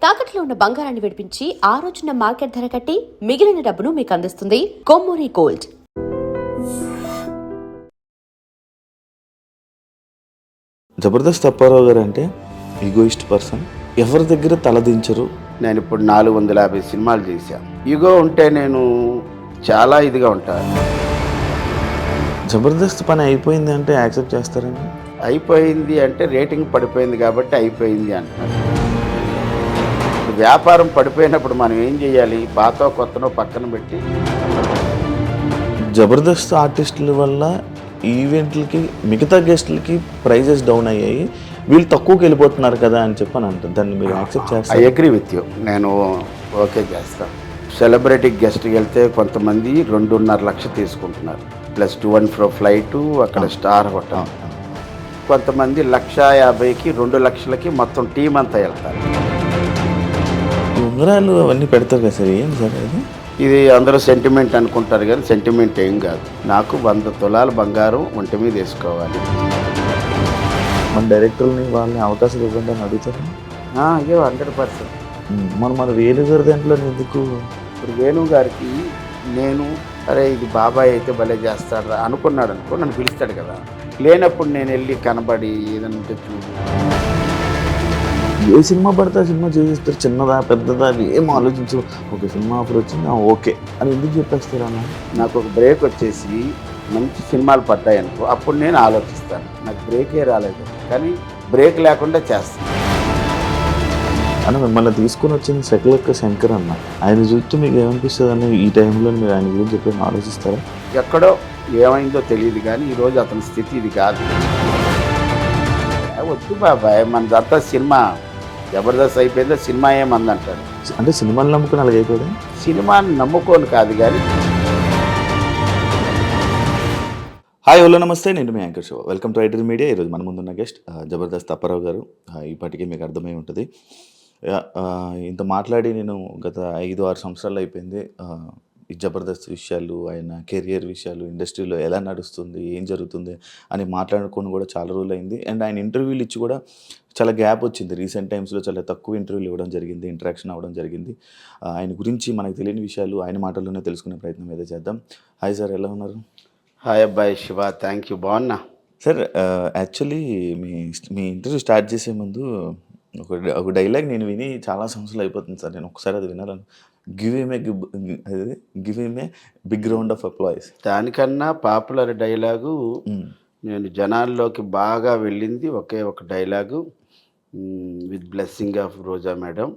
తాకట్లో ఉన్న బంగారాన్ని విడిపించి ఆ రోజున మార్కెట్ ధర కట్టి మిగిలిన డబ్బును మీకు అందిస్తుంది కొమ్మూరి గోల్డ్. జబర్దస్త్ అప్పారావు గారు అంటే ఈగోయిస్ట్ పర్సన్, ఎవరి దగ్గర తలదించరు. నేను ఇప్పుడు 450 సినిమాలు చేశాను. ఈగో ఉంటే నేను చాలా ఇదిగా ఉంటాను. జబర్దస్త్ పని అయిపోయింది అంటే యాక్సెప్ట్ చేస్తారండి? అయిపోయింది అంటే రేటింగ్ పడిపోయింది కాబట్టి అయిపోయింది అంటున్నారు. వ్యాపారం పడిపోయినప్పుడు మనం ఏం చేయాలి? పాత కొత్తనో పక్కన పెట్టి. జబర్దస్త్ ఆర్టిస్టుల వల్ల ఈవెంట్లకి మిగతా గెస్టులకి ప్రైజెస్ డౌన్ అయ్యాయి, వీళ్ళు తక్కువకి వెళ్ళిపోతున్నారు కదా అని చెప్పని అంటారు. దాన్ని మీరు యాక్సెప్ట్ చేస్తారు? I agree with you. నేను ఓకే చేస్తాను. సెలబ్రిటీ గెస్ట్కి వెళ్తే కొంతమంది 2.5 లక్షలు తీసుకుంటున్నారు, ప్లస్ 2 and fro ఫ్లైటు, అక్కడ స్టార్ హోటల్. కొంతమంది 1,50,000కి 2 లక్షలకి మొత్తం టీం అంతా వెళ్తారు. ఉంగరాలు అవన్నీ పెడతారు కదా సార్, ఏం సార్ అది? ఇది అందరూ సెంటిమెంట్ అనుకుంటారు కానీ సెంటిమెంట్ ఏం కాదు. నాకు 100 తులాల బంగారం ఒంటి మీద వేసుకోవాలి. మన డైరెక్టర్ని వాళ్ళని అవకాశం ఇవ్వండి అని అడుగుతారు. అయ్యో 100%. మన వేణు గారి దాంట్లో ఎందుకు? ఇప్పుడు వేణు గారికి నేను అరే ఇది బాబాయ్ అయితే భలే చేస్తాడు అనుకున్నాడు అనుకో, నన్ను పిలుస్తాడు కదా. లేనప్పుడు నేను వెళ్ళి కనబడి ఏదైనా ఉంటే చూడు. ఏ సినిమా పడితే ఆ సినిమా చేసేస్తారు, చిన్నదా పెద్దదా అని ఏం ఆలోచించు. ఒక సినిమా ఆఫర్ వచ్చింది ఓకే అని ఎందుకు చెప్పేస్తారు అన్న? నాకు ఒక బ్రేక్ వచ్చేసి మంచి సినిమాలు పడ్డాయి అనుకో, అప్పుడు నేను ఆలోచిస్తాను. నాకు బ్రేకే రాలేదు కానీ బ్రేక్ లేకుండా చేస్తాను. అని మిమ్మల్ని తీసుకుని వచ్చింది సెకలక్క శంకర్ అన్న. ఆయన చూస్తూ మీకు ఏమనిపిస్తుంది అన్న ఈ టైంలో మీరు ఆయన గురించి చెప్పి ఆలోచిస్తారా? ఎక్కడో ఏమైందో తెలియదు కానీ ఈరోజు అతని స్థితి ఇది కాదు. వద్దు బాబాయ్, మనదంతా సినిమా. జబర్దస్త్ అయిపోయిందో సినిమా ఏమందంటాడు. అంటే సినిమాని నమ్ముకుని అలాగ అయిపోయింది. సినిమాని నమ్ముకోను కాదు కానీ. హాయ్ హలో నమస్తే, నేను మీ యాంకర్ షో. Welcome to iDream Media. ఈరోజు మన ముందున్న గెస్ట్ జబర్దస్త్ అప్పారావు గారు. ఇప్పటికీ మీకు అర్థమై ఉంటుంది. ఇంత మాట్లాడి నేను గత 5-6 సంవత్సరాలు అయిపోయింది. ఈ జబర్దస్త్ విషయాలు, ఆయన కెరియర్ విషయాలు, ఇండస్ట్రీలో ఎలా నడుస్తుంది, ఏం జరుగుతుంది అని మాట్లాడుకొని కూడా చాలా రోజులు అయింది. అండ్ ఆయన ఇంటర్వ్యూలు ఇచ్చి కూడా చాలా గ్యాప్ వచ్చింది. రీసెంట్ టైమ్స్లో చాలా తక్కువ ఇంటర్వ్యూలు ఇవ్వడం జరిగింది, ఇంటరాక్షన్ అవ్వడం జరిగింది. ఆయన గురించి మనకు తెలియని విషయాలు ఆయన మాటల్లోనే తెలుసుకునే ప్రయత్నం ఏదో చేద్దాం. హాయ్ సార్, ఎలా ఉన్నారు? హాయ్ అబ్బాయి శివ, థ్యాంక్ యూ, బాగున్నా సార్. యాక్చువల్లీ మీ ఇంటర్వ్యూ స్టార్ట్ చేసే ముందు ఒక డైలాగ్ నేను విని చాలా సంవత్సరాలు అయిపోతుంది సార్. నేను ఒకసారి అది వినాలను. Give him a big round of applause. దానికన్నా పాపులర్ డైలాగు నేను జనాల్లోకి బాగా వెళ్ళింది ఒకే ఒక dialogue, with blessing of Roja madam,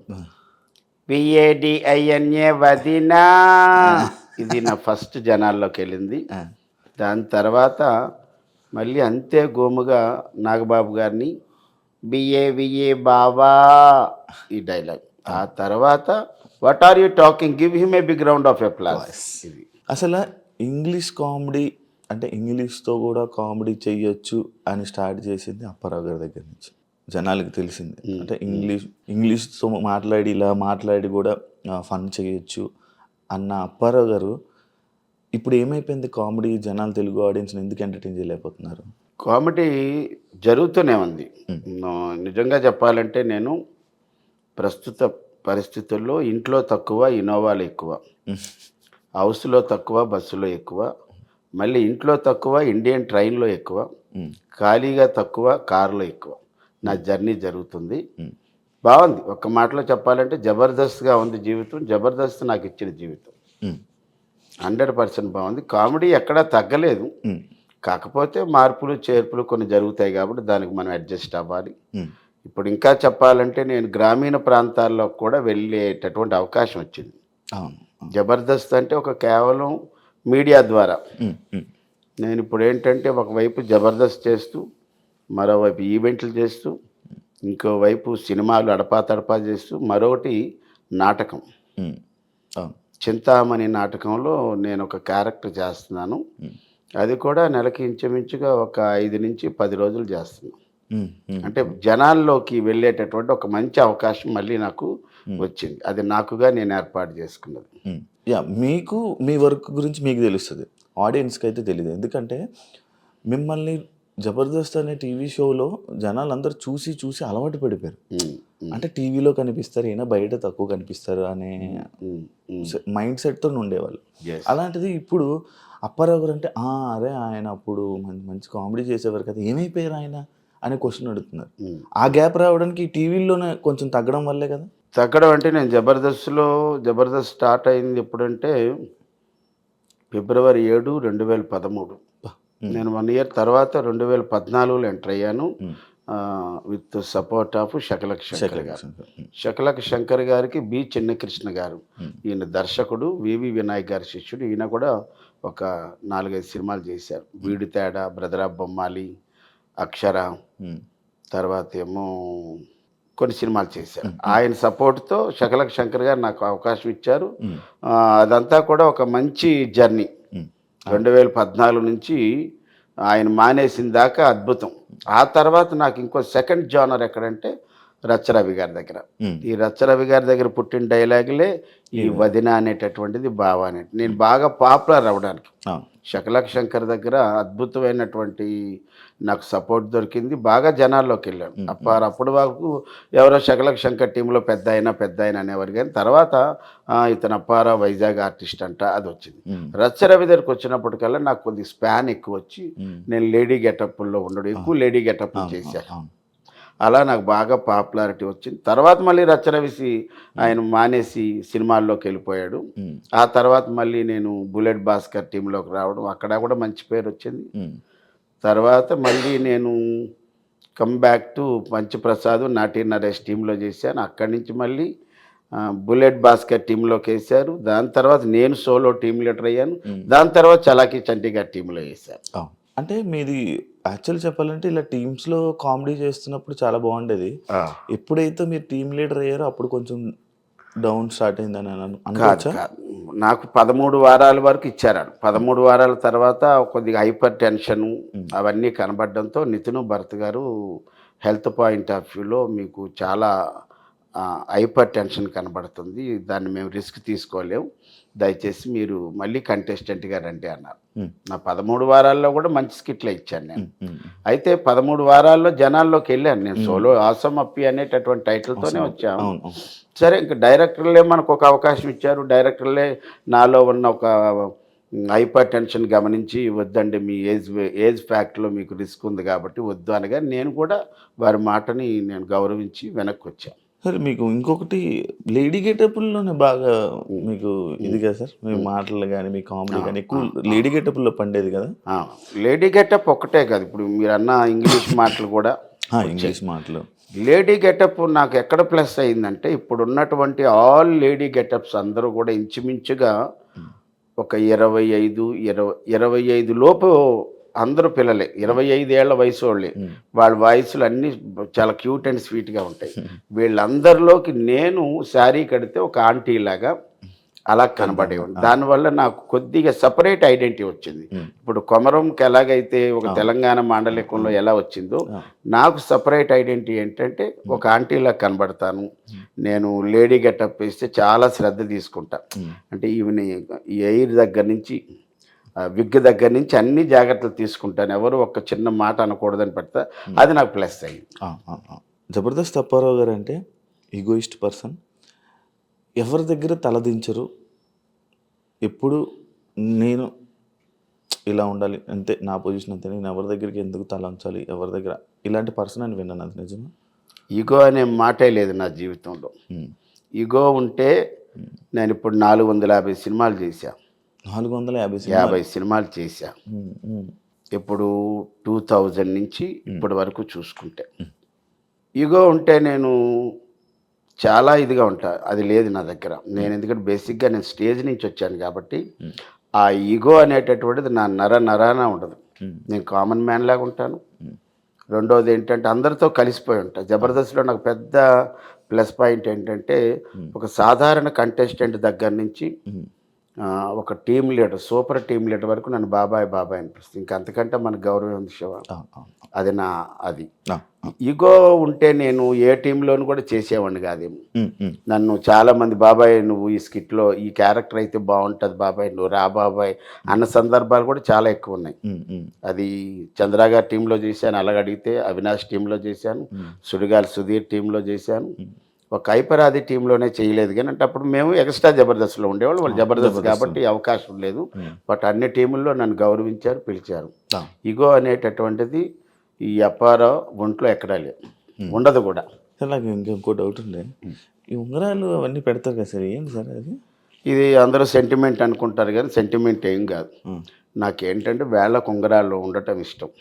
PADINA వదినా. ఇది నా ఫస్ట్ జనాల్లోకి వెళ్ళింది. దాని తర్వాత మళ్ళీ అంతే గోముగా నాగబాబు గారిని BAVA బావా, ఈ డైలాగ్. ఆ తర్వాత what are you talking, give him a big round of applause. ఇది అసలు ఇంగ్లీష్ కామెడీ అంటే ఇంగ్లీష్తో కూడా కామెడీ చెయ్యొచ్చు అని స్టార్ట్ చేసింది అప్పారావు గారి దగ్గర నుంచి జనాలకి తెలిసింది. అంటే ఇంగ్లీష్తో ఇలా మాట్లాడి కూడా ఫన్ చేయొచ్చు అన్న అప్పారావు గారు ఇప్పుడు ఏమైపోయింది? కామెడీ జనాలు తెలుగు ఆడియన్స్ని ఎందుకు ఎంటర్టైన్ చేయలేకపోతున్నారు? కామెడీ జరుగుతూనే ఉంది. నిజంగా చెప్పాలంటే నేను ప్రస్తుత పరిస్థితుల్లో ఇంట్లో తక్కువ, ఇన్నోవాలు ఎక్కువ, హౌస్లో తక్కువ, బస్సులో ఎక్కువ, మళ్ళీ ఇంట్లో తక్కువ, ఇండియన్ ట్రైన్లో ఎక్కువ, ఖాళీగా తక్కువ, కారులో ఎక్కువ. నా జర్నీ జరుగుతుంది. బాగుంది. ఒక్క మాటలో చెప్పాలంటే జబర్దస్త్గా ఉంది జీవితం. జబర్దస్త్ నాకు ఇచ్చిన జీవితం 100% బాగుంది. కామెడీ ఎక్కడా తగ్గలేదు, కాకపోతే మార్పులు చేర్పులు కొన్ని జరుగుతాయి కాబట్టి దానికి మనం అడ్జస్ట్ అవ్వాలి. ఇప్పుడు ఇంకా చెప్పాలంటే నేను గ్రామీణ ప్రాంతాల్లో కూడా వెళ్ళేటటువంటి అవకాశం వచ్చింది. జబర్దస్త్ అంటే ఒక కేవలం మీడియా ద్వారా. నేను ఇప్పుడు ఏంటంటే ఒకవైపు జబర్దస్త్ చేస్తూ, మరోవైపు ఈవెంట్లు చేస్తూ, ఇంకోవైపు సినిమాలు అడపా చేస్తూ, మరొకటి నాటకం. చింతామణి నాటకంలో నేను ఒక క్యారెక్టర్ చేస్తున్నాను. అది కూడా నెలకి ఇంచుమించుగా ఒక 5 నుంచి 10 రోజులు చేస్తున్నాను. అంటే జనాల్లోకి వెళ్ళేటటువంటి ఒక మంచి అవకాశం మళ్ళీ నాకు వచ్చింది. అది నాకుగా నేను ఏర్పాటు చేసుకున్నది. మీకు మీ వర్క్ గురించి మీకు తెలుస్తుంది, ఆడియన్స్కి అయితే తెలియదు. ఎందుకంటే మిమ్మల్ని జబర్దస్త్ అనే టీవీ షోలో జనాలు అందరూ చూసి అలవాటు పడిపోయారు. అంటే టీవీలో కనిపిస్తారు ఈయన బయట తక్కువ కనిపిస్తారు అనే మైండ్ సెట్తో ఉండేవాళ్ళు. Yes. అలాంటిది ఇప్పుడు అప్పారావు గారు అంటే అరే ఆయన అప్పుడు మంచి కామెడీ చేసేవారు కదా, ఏమైపోయారు ఆయన అనే క్వశ్చన్ అడుగుతున్నారు. ఆ గ్యాప్ రావడానికి టీవీల్లోనే కొంచెం తగ్గడం వల్లే కదా. తగ్గడం అంటే నేను జబర్దస్త్ స్టార్ట్ అయింది ఎప్పుడంటే ఫిబ్రవరి 7, 2013. నేను 1 ఇయర్ తర్వాత 2014లో ఎంటర్ అయ్యాను with support of Shakalaka Shankar గారు. శకలక్ శంకర్ గారికి బి చిన్నకృష్ణ గారు, ఈయన దర్శకుడు, వివి వినాయక్ గారి శిష్యుడు. ఈయన కూడా ఒక 4-5 సినిమాలు చేశారు. వీడి తేడా, బ్రదర్ ఆఫ్ బొమ్మాలి, అక్షర, తర్వాత ఏమో కొన్ని సినిమాలు చేశారు. ఆయన సపోర్ట్తో శకలక్ శంకర్ గారు నాకు అవకాశం ఇచ్చారు. అదంతా కూడా ఒక మంచి జర్నీ. 2014 నుంచి ఆయన మానేసిన దాకా అద్భుతం. ఆ తర్వాత నాకు ఇంకో సెకండ్ జానర్ ఎక్కడంటే రచ్చరవి గారి దగ్గర. ఈ రచ్చరవి గారి దగ్గర పుట్టిన డైలాగులే ఈ వదిన అనేటటువంటిది బావ అనేది. నేను బాగా పాపులర్ అవ్వడానికి శకలక్ శంకర్ దగ్గర అద్భుతమైనటువంటి నాకు సపోర్ట్ దొరికింది. బాగా జనాల్లోకి వెళ్ళాను. అప్పుడు వరకు ఎవరో శకలక్ శంకర్ టీంలో పెద్ద ఆయన అనేవారు, కానీ తర్వాత ఇతను అప్పారావు వైజాగ్ ఆర్టిస్ట్ అంట అది వచ్చింది. రచ్చరవి దగ్గరికి వచ్చినప్పటికల్లా నాకు కొద్ది స్పాన్ ఎక్కువ వచ్చి నేను లేడీ గెటప్లో ఉండడం, ఎక్కువ లేడీ గెటప్ చేశాను. అలా నాకు బాగా పాపులారిటీ వచ్చింది. తర్వాత మళ్ళీ రచ్చరవి ఆయన మానేసి సినిమాల్లోకి వెళ్ళిపోయాడు. ఆ తర్వాత మళ్ళీ నేను బుల్లెట్ భాస్కర్ టీంలోకి రావడం, అక్కడ కూడా మంచి పేరు వచ్చింది. తర్వాత మళ్ళీ నేను కమ్ బ్యాక్ టు పంచప్రసాద్, నాటి నరేష్ టీంలో చేశాను. అక్కడి నుంచి మళ్ళీ బుల్లెట్ భాస్కర్ టీంలోకి వేశారు. దాని తర్వాత నేను సోలో టీం లీడర్ అయ్యాను. దాని తర్వాత చలాకీ చంటి గారి టీంలో వేశాను. అంటే మీది యాక్చువల్ చెప్పాలంటే ఇలా టీమ్స్లో కామెడీ చేస్తున్నప్పుడు చాలా బాగుండేది. ఎప్పుడైతే మీరు టీమ్ లీడర్ అయ్యారో అప్పుడు కొంచెం డౌన్ స్టార్ట్ అయిందని అనుకోవచ్చా? నాకు 13 వారాల వరకు ఇచ్చారు. 13 వారాల తర్వాత కొద్దిగా హైపర్ టెన్షన్ అవన్నీ కనబడడంతో నితిన్ భరత్ గారు హెల్త్ పాయింట్ ఆఫ్ వ్యూలో మీకు చాలా హైపర్ టెన్షన్ కనబడుతుంది, దాన్ని మేము రిస్క్ తీసుకోలేము, దయచేసి మీరు మళ్ళీ కంటెస్టెంట్గా రండి అన్నారు. నా 13 వారాల్లో కూడా మంచి స్కిట్లు ఇచ్చాను నేను. అయితే 13 వారాల్లో జనాల్లోకి వెళ్ళాను నేను. సోలో ఆసమ్ అప్పి అనేటటువంటి టైటిల్తోనే వచ్చాము. సరే, ఇంకా డైరెక్టర్లే మనకు ఒక అవకాశం ఇచ్చారు. డైరెక్టర్లే నాలో ఉన్న ఒక హైపర్ టెన్షన్ గమనించి వద్దండి, మీ ఏజ్ ఫ్యాక్ట్లో మీకు రిస్క్ ఉంది కాబట్టి వద్దు అనగా నేను కూడా వారి మాటని నేను గౌరవించి వెనక్కి వచ్చాను. సరే, మీకు ఇంకొకటి లేడీ గెటప్లోనే బాగా మీకు ఇది కదా సార్, మీ మాటలు కానీ మీ కామెడీ కానీ ఎక్కువ లేడీ గెటప్లో పండేది కదా. లేడీ గెటప్ ఒక్కటే కాదు, ఇప్పుడు మీరు అన్న ఇంగ్లీష్ మాటలు కూడా ఇంగ్లీష్ మాటలు. లేడీ గెటప్ నాకు ఎక్కడ ప్లస్ అయిందంటే, ఇప్పుడు ఉన్నటువంటి ఆల్ లేడీ గెటప్స్ అందరూ కూడా ఇంచుమించుగా ఒక 25 లోపు అందరూ పిల్లలే, 25 ఏళ్ల వయసు వాళ్ళే. వాళ్ళ వాయిస్లు అన్నీ చాలా క్యూట్ అండ్ స్వీట్గా ఉంటాయి. వీళ్ళందరిలోకి నేను శారీ కడితే ఒక ఆంటీ లాగా అలా కనబడేవాడు. దానివల్ల నాకు కొద్దిగా సపరేట్ ఐడెంటిటీ వచ్చింది. ఇప్పుడు కొమరంకి ఎలాగైతే ఒక తెలంగాణ మాండలికంలో ఎలా వచ్చిందో, నాకు సపరేట్ ఐడెంటిటీ ఏంటంటే ఒక ఆంటీలా కనబడతాను. నేను లేడీ గెటప్ వేస్తే చాలా శ్రద్ధ తీసుకుంటా. అంటే ఈవెన్ ఈ ఎయిర్ దగ్గర నుంచి విగ్ దగ్గర నుంచి అన్ని జాగ్రత్తలు తీసుకుంటాను. ఎవరు ఒక చిన్న మాట అనకూడదని పెడతా, అది నాకు ప్లస్ అయ్యింది. జబర్దస్త్ అప్పారావు గారు అంటే ఈగోయిస్ట్ పర్సన్, ఎవరి దగ్గర తలదించరు. ఎప్పుడు నేను ఇలా ఉండాలి అంతే, నా పొజిషన్ అంతే, నేను ఎవరి దగ్గరికి ఎందుకు తల ఉంచాలి, ఎవరి దగ్గర ఇలాంటి పర్సన్ అని విన్నాను. అది నిజమా? ఈగో అనే మాటే లేదు నా జీవితంలో. ఈగో ఉంటే నేను ఇప్పుడు 450 సినిమాలు చేశా. 450 సినిమాలు చేశా. ఇప్పుడు 2000 నుంచి ఇప్పటి వరకు చూసుకుంటే. ఈగో ఉంటే నేను చాలా ఇదిగా ఉంటా, అది లేదు నా దగ్గర. నేను ఎందుకంటే బేసిక్గా నేను స్టేజ్ నుంచి వచ్చాను కాబట్టి ఆ ఈగో అనేటటువంటిది నా నరాన ఉండదు. నేను కామన్ మ్యాన్ లాగా ఉంటాను. రెండోది ఏంటంటే అందరితో కలిసిపోయి ఉంటా. జబర్దస్త్లో నాకు పెద్ద ప్లస్ పాయింట్ ఏంటంటే, ఒక సాధారణ కంటెస్టెంట్ దగ్గర నుంచి ఒక team leader, super team leader వరకు నన్ను బాబాయ్ బాబాయ్ అనిపిస్తుంది. ఇంకా అంతకంటే మనకు గౌరవం ఉంది శివ. అది అది ఈగో ఉంటే నేను ఏ టీంలోనూ కూడా చేసేవాడిని కాదేమో. నన్ను చాలామంది బాబాయ్ నువ్వు ఈ స్కిట్లో ఈ క్యారెక్టర్ అయితే బాగుంటుంది బాబాయ్, నువ్వు రా బాబాయ్ అన్న సందర్భాలు కూడా చాలా ఎక్కువ ఉన్నాయి. అది చంద్ర గారి టీంలో చేశాను, అలాగడిగితే అవినాష్ టీంలో చేశాను, సుడిగాలి సుధీర్ టీంలో చేశాను. ఒక ఐపరాది టీంలోనే చేయలేదు కానీ అంటే అప్పుడు మేము ఎక్స్ట్రా జబర్దస్త్లో ఉండేవాళ్ళు, వాళ్ళు జబర్దస్త్ కాబట్టి అవకాశం లేదు. బట్ అన్ని టీముల్లో నన్ను గౌరవించారు, పిలిచారు. ఈగో అనేటటువంటిది ఈ అప్పారావు ఒంట్లో ఎక్కడా లేదు, ఉండదు కూడా. నాకు ఇంకో డౌట్ ఉండే, ఈ ఉంగరాలు అవన్నీ పెడతారు కదా సార్, ఏంటి సార్ అది? ఇది అందరూ సెంటిమెంట్ అనుకుంటారు కానీ సెంటిమెంట్ ఏం కాదు. నాకేంటంటే వేళ్ళకు ఉంగరాలు ఉండటం ఇష్టం.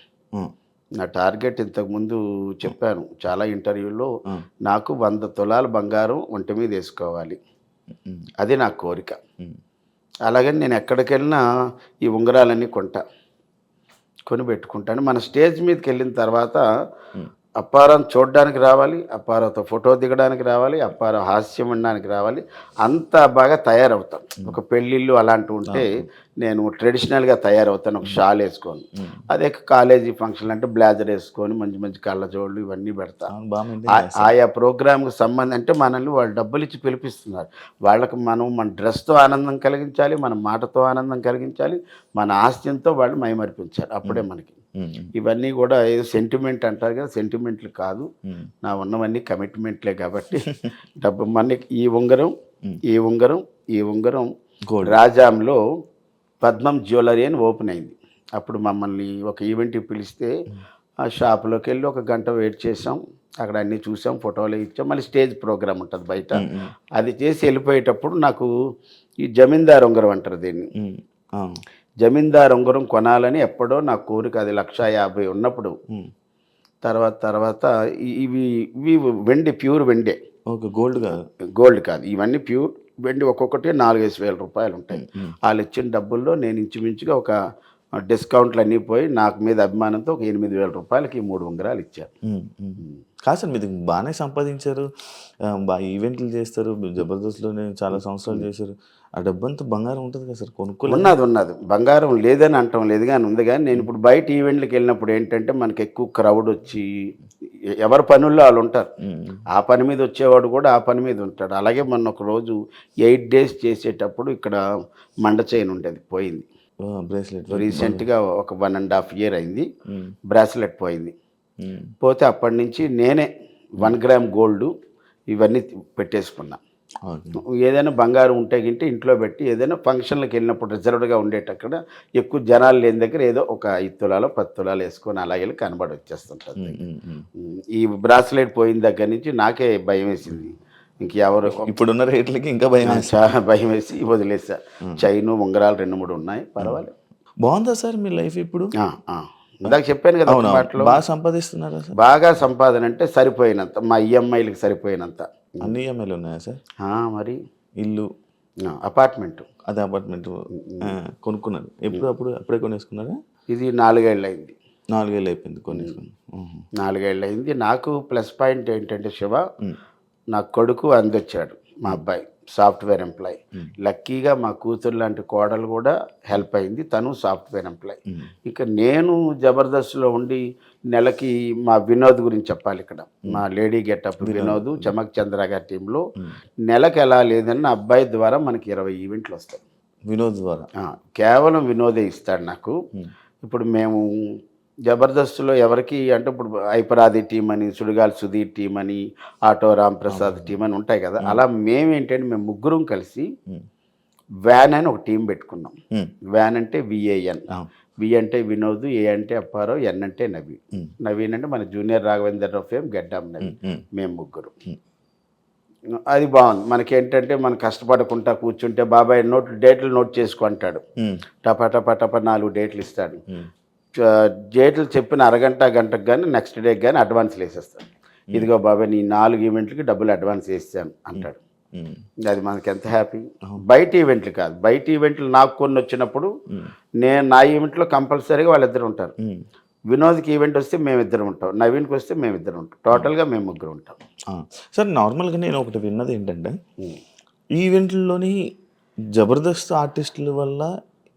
నా టార్గెట్ ఇంతకుముందు చెప్పాను చాలా ఇంటర్వ్యూలో, నాకు 100 తులాల బంగారం ఒంటి మీద వేసుకోవాలి, అది నా కోరిక. అలాగని నేను ఎక్కడికి వెళ్ళినా ఈ ఉంగరాలన్నీ కొని పెట్టుకుంటాను. మన స్టేజ్ మీదకి వెళ్ళిన తర్వాత అప్పారావు చూడడానికి రావాలి, అప్పారావుతో ఫోటో దిగడానికి రావాలి, అప్పారావు హాస్యం ఉండడానికి రావాలి, అంత బాగా తయారవుతాం. ఒక పెళ్ళిళ్ళు అలాంటివి ఉంటే నేను ట్రెడిషనల్గా తయారవుతాను, ఒక షాల్ వేసుకొని. అదే కాలేజీ ఫంక్షన్ అంటే బ్లేజర్ వేసుకొని మంచి మంచి కళ్ళజోళ్ళు ఇవన్నీ పెడతాను. ఆయా ప్రోగ్రామ్కి సంబంధం అంటే మనల్ని వాళ్ళు డబ్బులు ఇచ్చి పిలిపిస్తున్నారు, వాళ్ళకి మనం మన డ్రెస్తో ఆనందం కలిగించాలి, మన మాటతో ఆనందం కలిగించాలి, మన ఆస్తితో వాళ్ళు మైమరిపించాలి, అప్పుడే మనకి. ఇవన్నీ కూడా ఏదో సెంటిమెంట్ అంటారు కదా, సెంటిమెంట్లు కాదు, నా ఉన్నవన్నీ కమిట్మెంట్లే. కాబట్టి డబ్బు మనకి ఈ ఉంగరం ఈ ఉంగరం ఈ ఉంగరం రాజాంలో పద్మం జ్యువెలరీ అని ఓపెన్ అయింది. అప్పుడు మమ్మల్ని ఒక ఈవెంట్కి పిలిస్తే ఆ షాప్లోకి వెళ్ళి 1 గంట వెయిట్ చేసాం, అక్కడ అన్నీ చూసాం, ఫోటోలు ఇచ్చాం. మళ్ళీ స్టేజ్ ప్రోగ్రామ్ ఉంటుంది బయట, అది చేసి వెళ్ళిపోయేటప్పుడు నాకు ఈ జమీందార్ ఉంగరం అంటారు దీన్ని, జమీందార్ ఉంగరం కొనాలని ఎప్పుడో నా కోరిక. అది 1,50,000 ఉన్నప్పుడు. తర్వాత ఇవి వెండి, ప్యూర్ వెండే, గోల్డ్ కాదు, ఇవన్నీ ప్యూర్ వెండి. ఒక్కొక్కటి 4-5 వేల రూపాయలు ఉంటాయి. వాళ్ళు ఇచ్చిన డబ్బుల్లో నేను ఇంచుమించుగా ఒక డిస్కౌంట్లు అన్నీ పోయి నాకు మీద అభిమానంతో ఒక 8,000 రూపాయలకి ఈ 3 ఉంగరాలు ఇచ్చారు. కాదు సార్, మీరు బాగానే సంపాదించారు, బాగా ఈవెంట్లు చేస్తారు, జబర్దస్త్లోనే చాలా సంవత్సరాలు చేశారు, ఆ డబ్బంతా బంగారం ఉంటుంది కదా సార్, ఉన్నది బంగారం లేదని అంటాం లేదు కానీ ఉంది. కానీ నేను ఇప్పుడు బయట ఈవెంట్లకు వెళ్ళినప్పుడు ఏంటంటే మనకి ఎక్కువ క్రౌడ్ వచ్చి ఎవరి పనుల్లో వాళ్ళు ఉంటారు, ఆ పని మీద వచ్చేవాడు కూడా ఆ పని మీద ఉంటాడు. అలాగే మొన్న ఒక రోజు 8 days చేసేటప్పుడు ఇక్కడ మండ చైన్ ఉండేది, పోయింది బ్రేస్లెట్. రీసెంట్గా ఒక 1.5 year అయింది, బ్రాస్లెట్ పోయింది. పోతే అప్పటి నుంచి నేనే 1 gram గోల్డ్ ఇవన్నీ పెట్టేసుకున్నా. ఏదైనా బంగారం ఉంటే గింటే ఇంట్లో పెట్టి ఏదైనా ఫంక్షన్లకు వెళ్ళినప్పుడు రిజర్వ్డ్గా ఉండేటక్కడ ఎక్కువ జనాలు లేని దగ్గర ఏదో ఒక 5 తులాలు 10 తులాలు వేసుకొని అలా వెళ్ళి కనబడి వచ్చేస్తుంటుంది. ఈ బ్రాస్లెట్ పోయిన దగ్గర నుంచి నాకే భయం వేసింది, ఇంకెవరు ఇప్పుడున్న రేట్లకి ఇంకా చాలా భయం వేసి వదిలేసా. చైను ఉంగరాలు 2-3 ఉన్నాయి, పర్వాలేదు. బాగుందా సార్ మీ లైఫ్ ఇప్పుడు? ఇందాక చెప్పాను కదా, బాగా సంపాదిస్తున్నారా సార్? బాగా సంపాదన అంటే సరిపోయినంత, మా ఈఎంఐలకు సరిపోయినంత. అన్ని ఈఎంఐలు ఉన్నాయా సార్? మరి ఇల్లు, అపార్ట్మెంట్, అదే అపార్ట్మెంట్ కొనుక్కున్నారు అప్పుడే కొనేసుకున్నారా? ఇది 4 ఏళ్ళు అయింది. 4 ఏళ్ళు అయిపోయింది కొనేసుకుని. 4 ఏళ్ళు అయింది. నాకు ప్లస్ పాయింట్ ఏంటంటే శివ, నా కొడుకు అందొచ్చాడు, మా అబ్బాయి సాఫ్ట్వేర్ ఎంప్లాయ్. లక్కీగా మా కూతురు లాంటి కోడలు కూడా హెల్ప్ అయింది, తను సాఫ్ట్వేర్ ఎంప్లాయ్. ఇక నేను జబర్దస్త్లో ఉండి నెలకి మా వినోద్ గురించి చెప్పాలి ఇక్కడ. మా లేడీ గెటప్ వినోద్, చమక్ చంద్ర గారి టీంలో నెలకు ఎలా లేదన్న అబ్బాయి ద్వారా మనకి 20 ఈవెంట్లు వస్తాయి. వినోద్ ద్వారా కేవలం వినోదే ఇస్తాడు నాకు. ఇప్పుడు మేము జబర్దస్త్లో ఎవరికి అంటే ఇప్పుడు ఐపరాది టీం అని, సుడిగాలి సుధీర్ టీం అని, ఆటో రామ్ ప్రసాద్ టీం అని ఉంటాయి కదా, అలా మేమేంటంటే మేము ముగ్గురం కలిసి వ్యాన్ అని ఒక టీం పెట్టుకున్నాం. వ్యాన్ అంటే VAN, వి అంటే వినోద్, ఏ అంటే అప్పారావు, ఎన్ అంటే నవీన్ అంటే మన జూనియర్ రాఘవేంద్ర ఫేమ్ గడ్డం నవీన్, మేము ముగ్గురు. అది బాగుంది. మనకేంటంటే మనం కష్టపడకుండా కూర్చుంటే బాబాయ్ డేట్లు నోట్ చేసుకుంటాడు, టపా 4 డేట్లు ఇస్తాడు. డేట్లు చెప్పిన అరగంట గంటకు కానీ నెక్స్ట్ డేకి కానీ అడ్వాన్స్లు వేసేస్తాడు. ఇదిగో బాబాయ్ నీ 4 ఈవెంట్లకి డబ్బులు అడ్వాన్స్ వేసాను అంటాడు. అది మనకి ఎంత హ్యాపీ. బయట ఈవెంట్లు కాదు, బయట ఈవెంట్లు నాకు కొన్ని వచ్చినప్పుడు నా ఈవెంట్లో కంపల్సరీగా వాళ్ళిద్దరు ఉంటారు. వినోద్కి ఈవెంట్ వస్తే మేమిద్దరం ఉంటాం, నవీన్కి వస్తే మేమిద్దరం ఉంటాం, టోటల్గా మేము ముగ్గురు ఉంటాం. సార్ నార్మల్గా నేను ఒకటి విన్నది ఏంటంటే ఈవెంట్లలోని జబర్దస్త్ ఆర్టిస్టుల వల్ల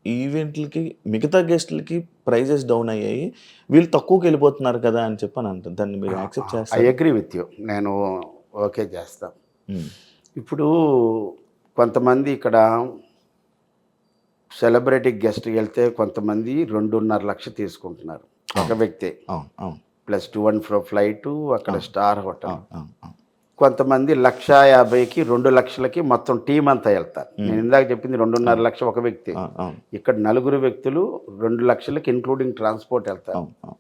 ఈవెంట్లకి మిగతా గెస్టులకి ప్రైజెస్ డౌన్ అయ్యాయి, వీళ్ళు తక్కువకి వెళ్ళిపోతున్నారు కదా అని చెప్పని అంటారు. దాన్ని మీరు యాక్సెప్ట్ ఐ చేస్తారు? అగ్రీ విత్ యూ, నేను ఓకే చేస్తాను. ఇప్పుడు కొంతమంది ఇక్కడ సెలబ్రిటీ గెస్ట్ వెళ్తే కొంతమంది 2.5 లక్షలు తీసుకుంటున్నారు ఒక వ్యక్తి, అవును అవును plus to and fro flight, అక్కడ స్టార్ హోటల్. అవును అవును. కొంతమంది 1,50,000కి 2 లక్షలకి మొత్తం టీం అంతా వెళ్తారు. నేను ఇందాక చెప్పింది 2.5 లక్షలు ఒక వ్యక్తి, అవును ఇక్కడ 4 వ్యక్తులు 2 లక్షలకి ఇంక్లూడింగ్ ట్రాన్స్పోర్ట్ వెళ్తారు. అవును అవును.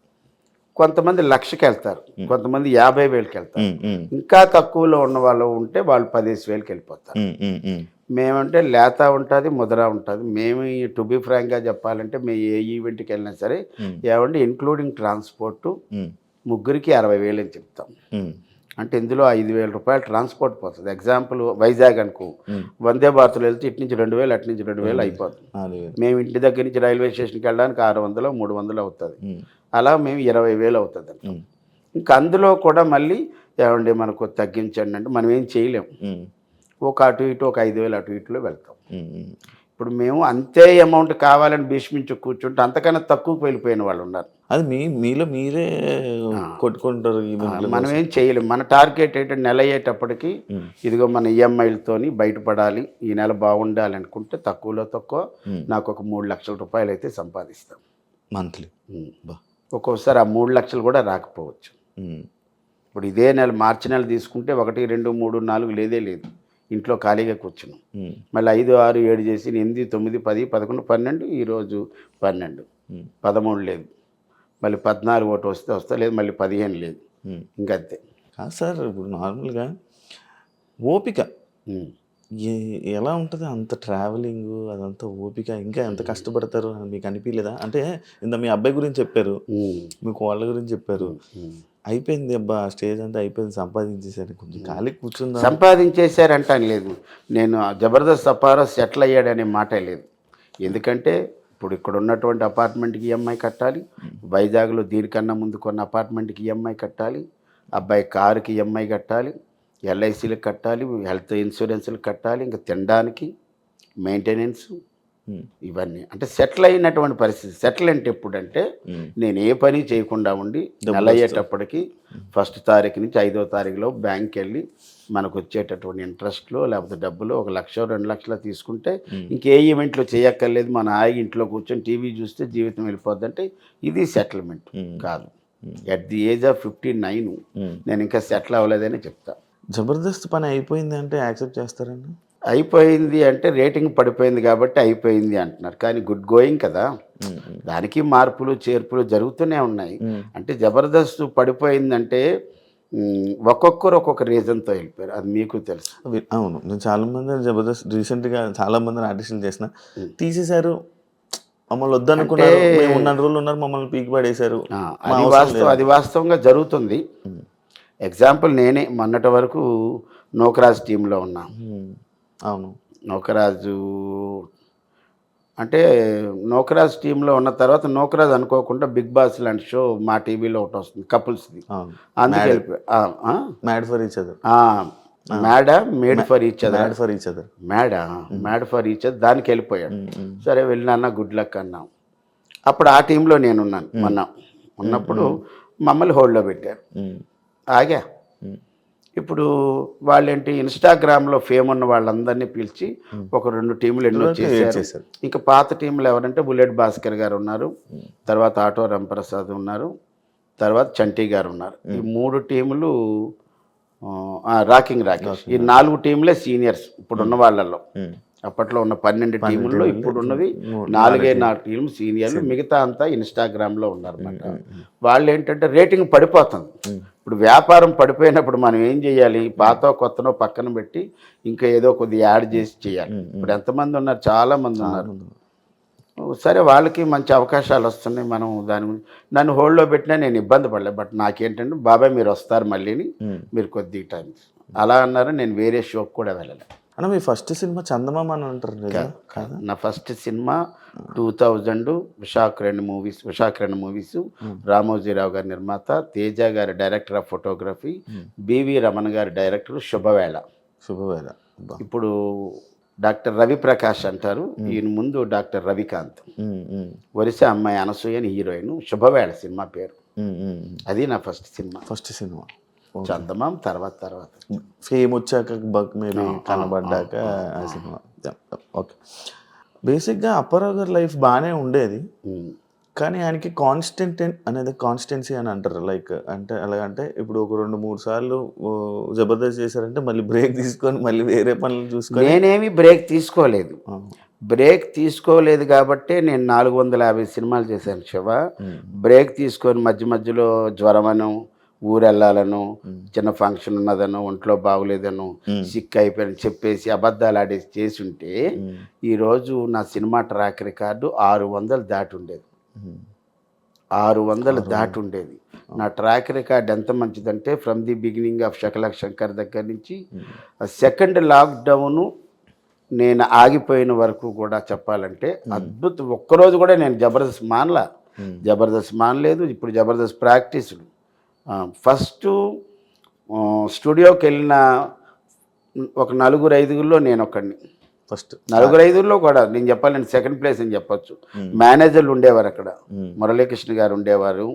కొంతమంది 1,00,000కి వెళ్తారు, కొంతమంది 50,000కి వెళ్తారు. ఉమ్, ఉమ్, ఇంకా తక్కువలో ఉన్న వాళ్ళు ఉంటే వాళ్ళు 15,000కి వెళ్ళిపోతారు. ఉమ్, ఉమ్, ఉమ్, మేమంటే లేత ఉంటుంది, ముద్ర ఉంటుంది. మేము టు బి ఫ్రాంక్గా చెప్పాలంటే మేము ఏ ఈవెంట్కి వెళ్ళినా సరే ఏమంటే ఇంక్లూడింగ్ ట్రాన్స్పోర్టు ఉమ్, ముగ్గురికి 60,000 అని చెప్తాం. ఉమ్, అంటే ఇందులో 5,000 రూపాయలు ట్రాన్స్పోర్ట్ పోతుంది. ఎగ్జాంపుల్ వైజాగ్ అనుకో, వందే భారత్లో వెళ్తే ఇటు నుంచి 2,000, అటు నుంచి 2,000 అయిపోతుంది. అది. మేము ఇంటి దగ్గర నుంచి రైల్వే స్టేషన్కి వెళ్ళడానికి 600, 300 అవుతుంది. అలా మేము 20,000 అవుతుంది. ఇంకా అందులో కూడా మళ్ళీ ఏమండి మనకు తగ్గించండి అంటే మనం ఏం చేయలేము. ఒక అటు ఇటు ఒక 5,000 అటు ఇటులో వెళ్తాం. ఇప్పుడు మేము అంతే అమౌంట్ కావాలని భీష్మించి కూర్చుంటే అంతకన్నా తక్కువకి వెళ్ళిపోయిన వాళ్ళు ఉన్నారు. అది మీలో మీరే కొట్టుకుంటారు ఈవెంట్లు. మనం ఏం చేయలేము. మన టార్గెట్ ఏంటంటే నెల అయ్యేటప్పటికి ఇదిగో మన ఈఎంఐలతోని బయటపడాలి, ఈ నెల బాగుండాలి అనుకుంటే తక్కువలో తక్కువ నాకు ఒక 3 లక్షల రూపాయలు అయితే సంపాదిస్తాం మంత్లీ. ఒక్కోసారి ఆ 3 లక్షలు కూడా రాకపోవచ్చు. ఇప్పుడు ఇదే నెల మార్చి నెల తీసుకుంటే 1, 2, 3, 4 లేదే లేదు, ఇంట్లో ఖాళీగా కూర్చున్నాం. మళ్ళీ 5, 6, 7 చేసి 8, 9, 10, 11, 12, ఈరోజు 12, 13 లేదు, మళ్ళీ 14 ఒకటి వస్తే లేదు, మళ్ళీ 15 లేదు, ఇంకంతే. కాదు సార్, ఇప్పుడు నార్మల్గా ఓపిక ఎలా ఉంటుంది? అంత ట్రావెలింగ్ అదంతా ఓపిక, ఇంకా ఎంత కష్టపడతారు అని మీకు అనిపించలేదా? అంటే ఇంత మీ అబ్బాయి గురించి చెప్పారు, మీ కోళ్ళ గురించి చెప్పారు, అయిపోయింది అబ్బా స్టేజ్ అంతా అయిపోయింది, సంపాదించేసారు, కొంచెం ఖాళీ కూర్చుందా? సంపాదించేశారంటాను లేదు, నేను జబర్దస్త్ అప్పారో సెటిల్ అయ్యాడనే మాటే లేదు. ఎందుకంటే ఇప్పుడు ఇక్కడ ఉన్నటువంటి అపార్ట్మెంట్కి ఈఎంఐ కట్టాలి, వైజాగ్లో దీనికన్నా ముందు కొన్న అపార్ట్మెంట్కి ఈఎంఐ కట్టాలి, అబ్బాయి కారుకి ఈఎంఐ కట్టాలి, ఎల్ఐసీలకు కట్టాలి, హెల్త్ ఇన్సూరెన్స్లకు కట్టాలి, ఇంకా తినడానికి మెయింటెనెన్స్, ఇవన్నీ. అంటే సెటిల్ అయినటువంటి పరిస్థితి. సెటిల్ అంటే ఎప్పుడంటే నేను ఏ పని చేయకుండా ఉండి నెల అయ్యేటప్పటికి 1వ తారీఖు నుంచి 5వ తారీఖులో బ్యాంక్కి వెళ్ళి మనకు వచ్చేటటువంటి ఇంట్రెస్ట్లో లేకపోతే డబ్బులు 1 లక్ష 2 లక్షలు తీసుకుంటే ఇంకే ఈవెంట్లో చేయక్కర్లేదు, మన ఆగి ఇంట్లో కూర్చొని టీవీ చూస్తే జీవితం వెళ్ళిపోద్ది. అంటే ఇది సెటిల్మెంట్ కాదు. ఎట్ ది ఏజ్ ఆఫ్ 59 నేను ఇంకా సెటిల్ అవ్వలేదని చెప్తా. జబర్దస్త్ పని అయిపోయింది అంటే యాక్సెప్ట్ చేస్తారండి? అయిపోయింది అంటే రేటింగ్ పడిపోయింది కాబట్టి అయిపోయింది అంటున్నారు, కానీ గుడ్ గోయింగ్ కదా, దానికి మార్పులు చేర్పులు జరుగుతూనే ఉన్నాయి. అంటే జబర్దస్త్ పడిపోయిందంటే ఒక్కొక్కరు ఒక్కొక్క రీజన్తో వెళ్ళిపోయారు, అది మీకు తెలుసు. అవును, నేను చాలామంది జబర్దస్త్ రీసెంట్గా చాలామంది ఆర్టిస్టులు చేసిన తీసేశారు, మమ్మల్ని వద్దనుకున్నారు, మేము ఉన్న రోజులు ఉన్నారు, మమ్మల్ని పీకి పడేశారు. అది వాస్తవంగా జరుగుతుంది. ఎగ్జాంపుల్ నేనే మొన్నటి వరకు నోకరాజ్ టీంలో ఉన్నా. అవును, నోకరాజు అంటే నోకరాజ్ టీంలో ఉన్న తర్వాత నోకరాజ్ అనుకోకుండా బిగ్ బాస్ లాంటి షో మా టీవీలో ఒకటి వస్తుంది కపుల్స్ది, అందుకే వెళ్ళిపోయా. Mad for each other, made for each other, mad for each other దానికి వెళ్ళిపోయాడు. సరే వెళ్ళినా గుడ్ లక్ అన్నాం. అప్పుడు ఆ టీంలో నేనున్నాను. ఉన్నప్పుడు మమ్మల్ని హోల్డ్లో పెట్టారు, ఆగా. ఇప్పుడు వాళ్ళేంటి ఇన్స్టాగ్రామ్లో ఫేమ్ ఉన్న వాళ్ళందరినీ పిలిచి ఒక 2 టీములు ఎన్నో చేశారు. ఇంకా పాత టీంలు ఎవరంటే బుల్లెట్ భాస్కర్ గారు ఉన్నారు, తర్వాత ఆటో రాంప్రసాద్ ఉన్నారు, తర్వాత చంటి గారు ఉన్నారు. ఈ 3 టీములు రాకింగ్ రాకేష్, ఈ 4 టీంలే సీనియర్స్ ఇప్పుడున్న వాళ్ళల్లో. అప్పట్లో ఉన్న 12 టీముల్లో ఇప్పుడున్నవి 4 టీంలు సీనియర్లు, మిగతా అంతా ఇన్స్టాగ్రామ్లో ఉన్నారన్నమాట. వాళ్ళు ఏంటంటే రేటింగ్ పడిపోతుంది. ఇప్పుడు వ్యాపారం పడిపోయినప్పుడు మనం ఏం చేయాలి? పాత కొత్తనో పక్కన పెట్టి ఇంకా ఏదో కొద్దిగా యాడ్ చేసి చేయాలి. ఇప్పుడు ఎంతమంది ఉన్నారు? చాలామంది ఉన్నారు. సరే, వాళ్ళకి మంచి అవకాశాలు వస్తున్నాయి. మనం దాని గురించి నన్ను హోల్డ్లో పెట్టినా నేను ఇబ్బంది పడలేదు. బట్ నాకేంటంటే బాబాయ్ మీరు వస్తారు మళ్ళీని, మీరు కొద్ది టైం అలా అన్నారు. నేను వేరే షోకి కూడా వెళ్ళలేదు. అన్న మీ ఫస్ట్ సినిమా చందమామ అని అంటారు కదా? నా first cinema 2000 Visakha movies, Ramoji Rao గారి నిర్మాత, తేజ గారి director of photography, BV Ramana గారి డైరెక్టర్, శుభవేళ. శుభవేళ. ఇప్పుడు డాక్టర్ రవిప్రకాష్ అంటారు, ఈయన ముందు డాక్టర్ రవికాంత్. ఒరిస్సా అమ్మాయి అనసూయ అని హీరోయిన్. శుభవేళ సినిమా పేరు. అది నా ఫస్ట్ సినిమా. ఫస్ట్ సినిమా చందమామ తర్వాత ఫేమ్ వచ్చాక మేబీ కనబడ్డాక ఆ సినిమా. ఓకే. బేసిక్గా అప్పారావు గారి లైఫ్ బాగానే ఉండేది, కానీ ఆయనకి కాన్స్టెన్సీ అని అంటారు. లైక్ అంటే ఎలాగంటే ఇప్పుడు ఒక 2-3 సార్లు జబర్దస్త్ చేశారంటే మళ్ళీ బ్రేక్ తీసుకొని మళ్ళీ వేరే పనులు చూసుకొని. నేనేమి బ్రేక్ తీసుకోలేదు. బ్రేక్ తీసుకోలేదు కాబట్టే నేను 450 సినిమాలు చేశాను శివ. బ్రేక్ తీసుకొని మధ్య మధ్యలో జ్వరమను, ఊరెళ్ళాలను, చిన్న ఫంక్షన్ ఉన్నదను, ఒంట్లో బాగులేదను, సిక్ అయిపోయాను చెప్పేసి అబద్ధాలు ఆడేసి చేసి ఉంటే ఈరోజు నా సినిమా ట్రాక్ రికార్డు 600 దాటి ఉండేది. 600 దాటి ఉండేది. నా ట్రాక్ రికార్డ్ ఎంత మంచిదంటే from the beginning of Shakalaka Shankar దగ్గర నుంచి సెకండ్ లాక్డౌను నేను ఆగిపోయిన వరకు కూడా చెప్పాలంటే అద్భుతం. ఒక్కరోజు కూడా నేను జబర్దస్త్ మానలేదు. ఇప్పుడు జబర్దస్త్ ప్రాక్టీసులు. ఫస్ట్ స్టూడియోకి వెళ్ళిన ఒక 4-5 నేను ఒకడిని. ఫస్ట్ 4-5 కూడా నేను చెప్పాలి, నేను సెకండ్ ప్లేస్ అని చెప్పొచ్చు. మేనేజర్లు ఉండేవారు అక్కడ. మురళీకృష్ణ గారు ఉండేవారు,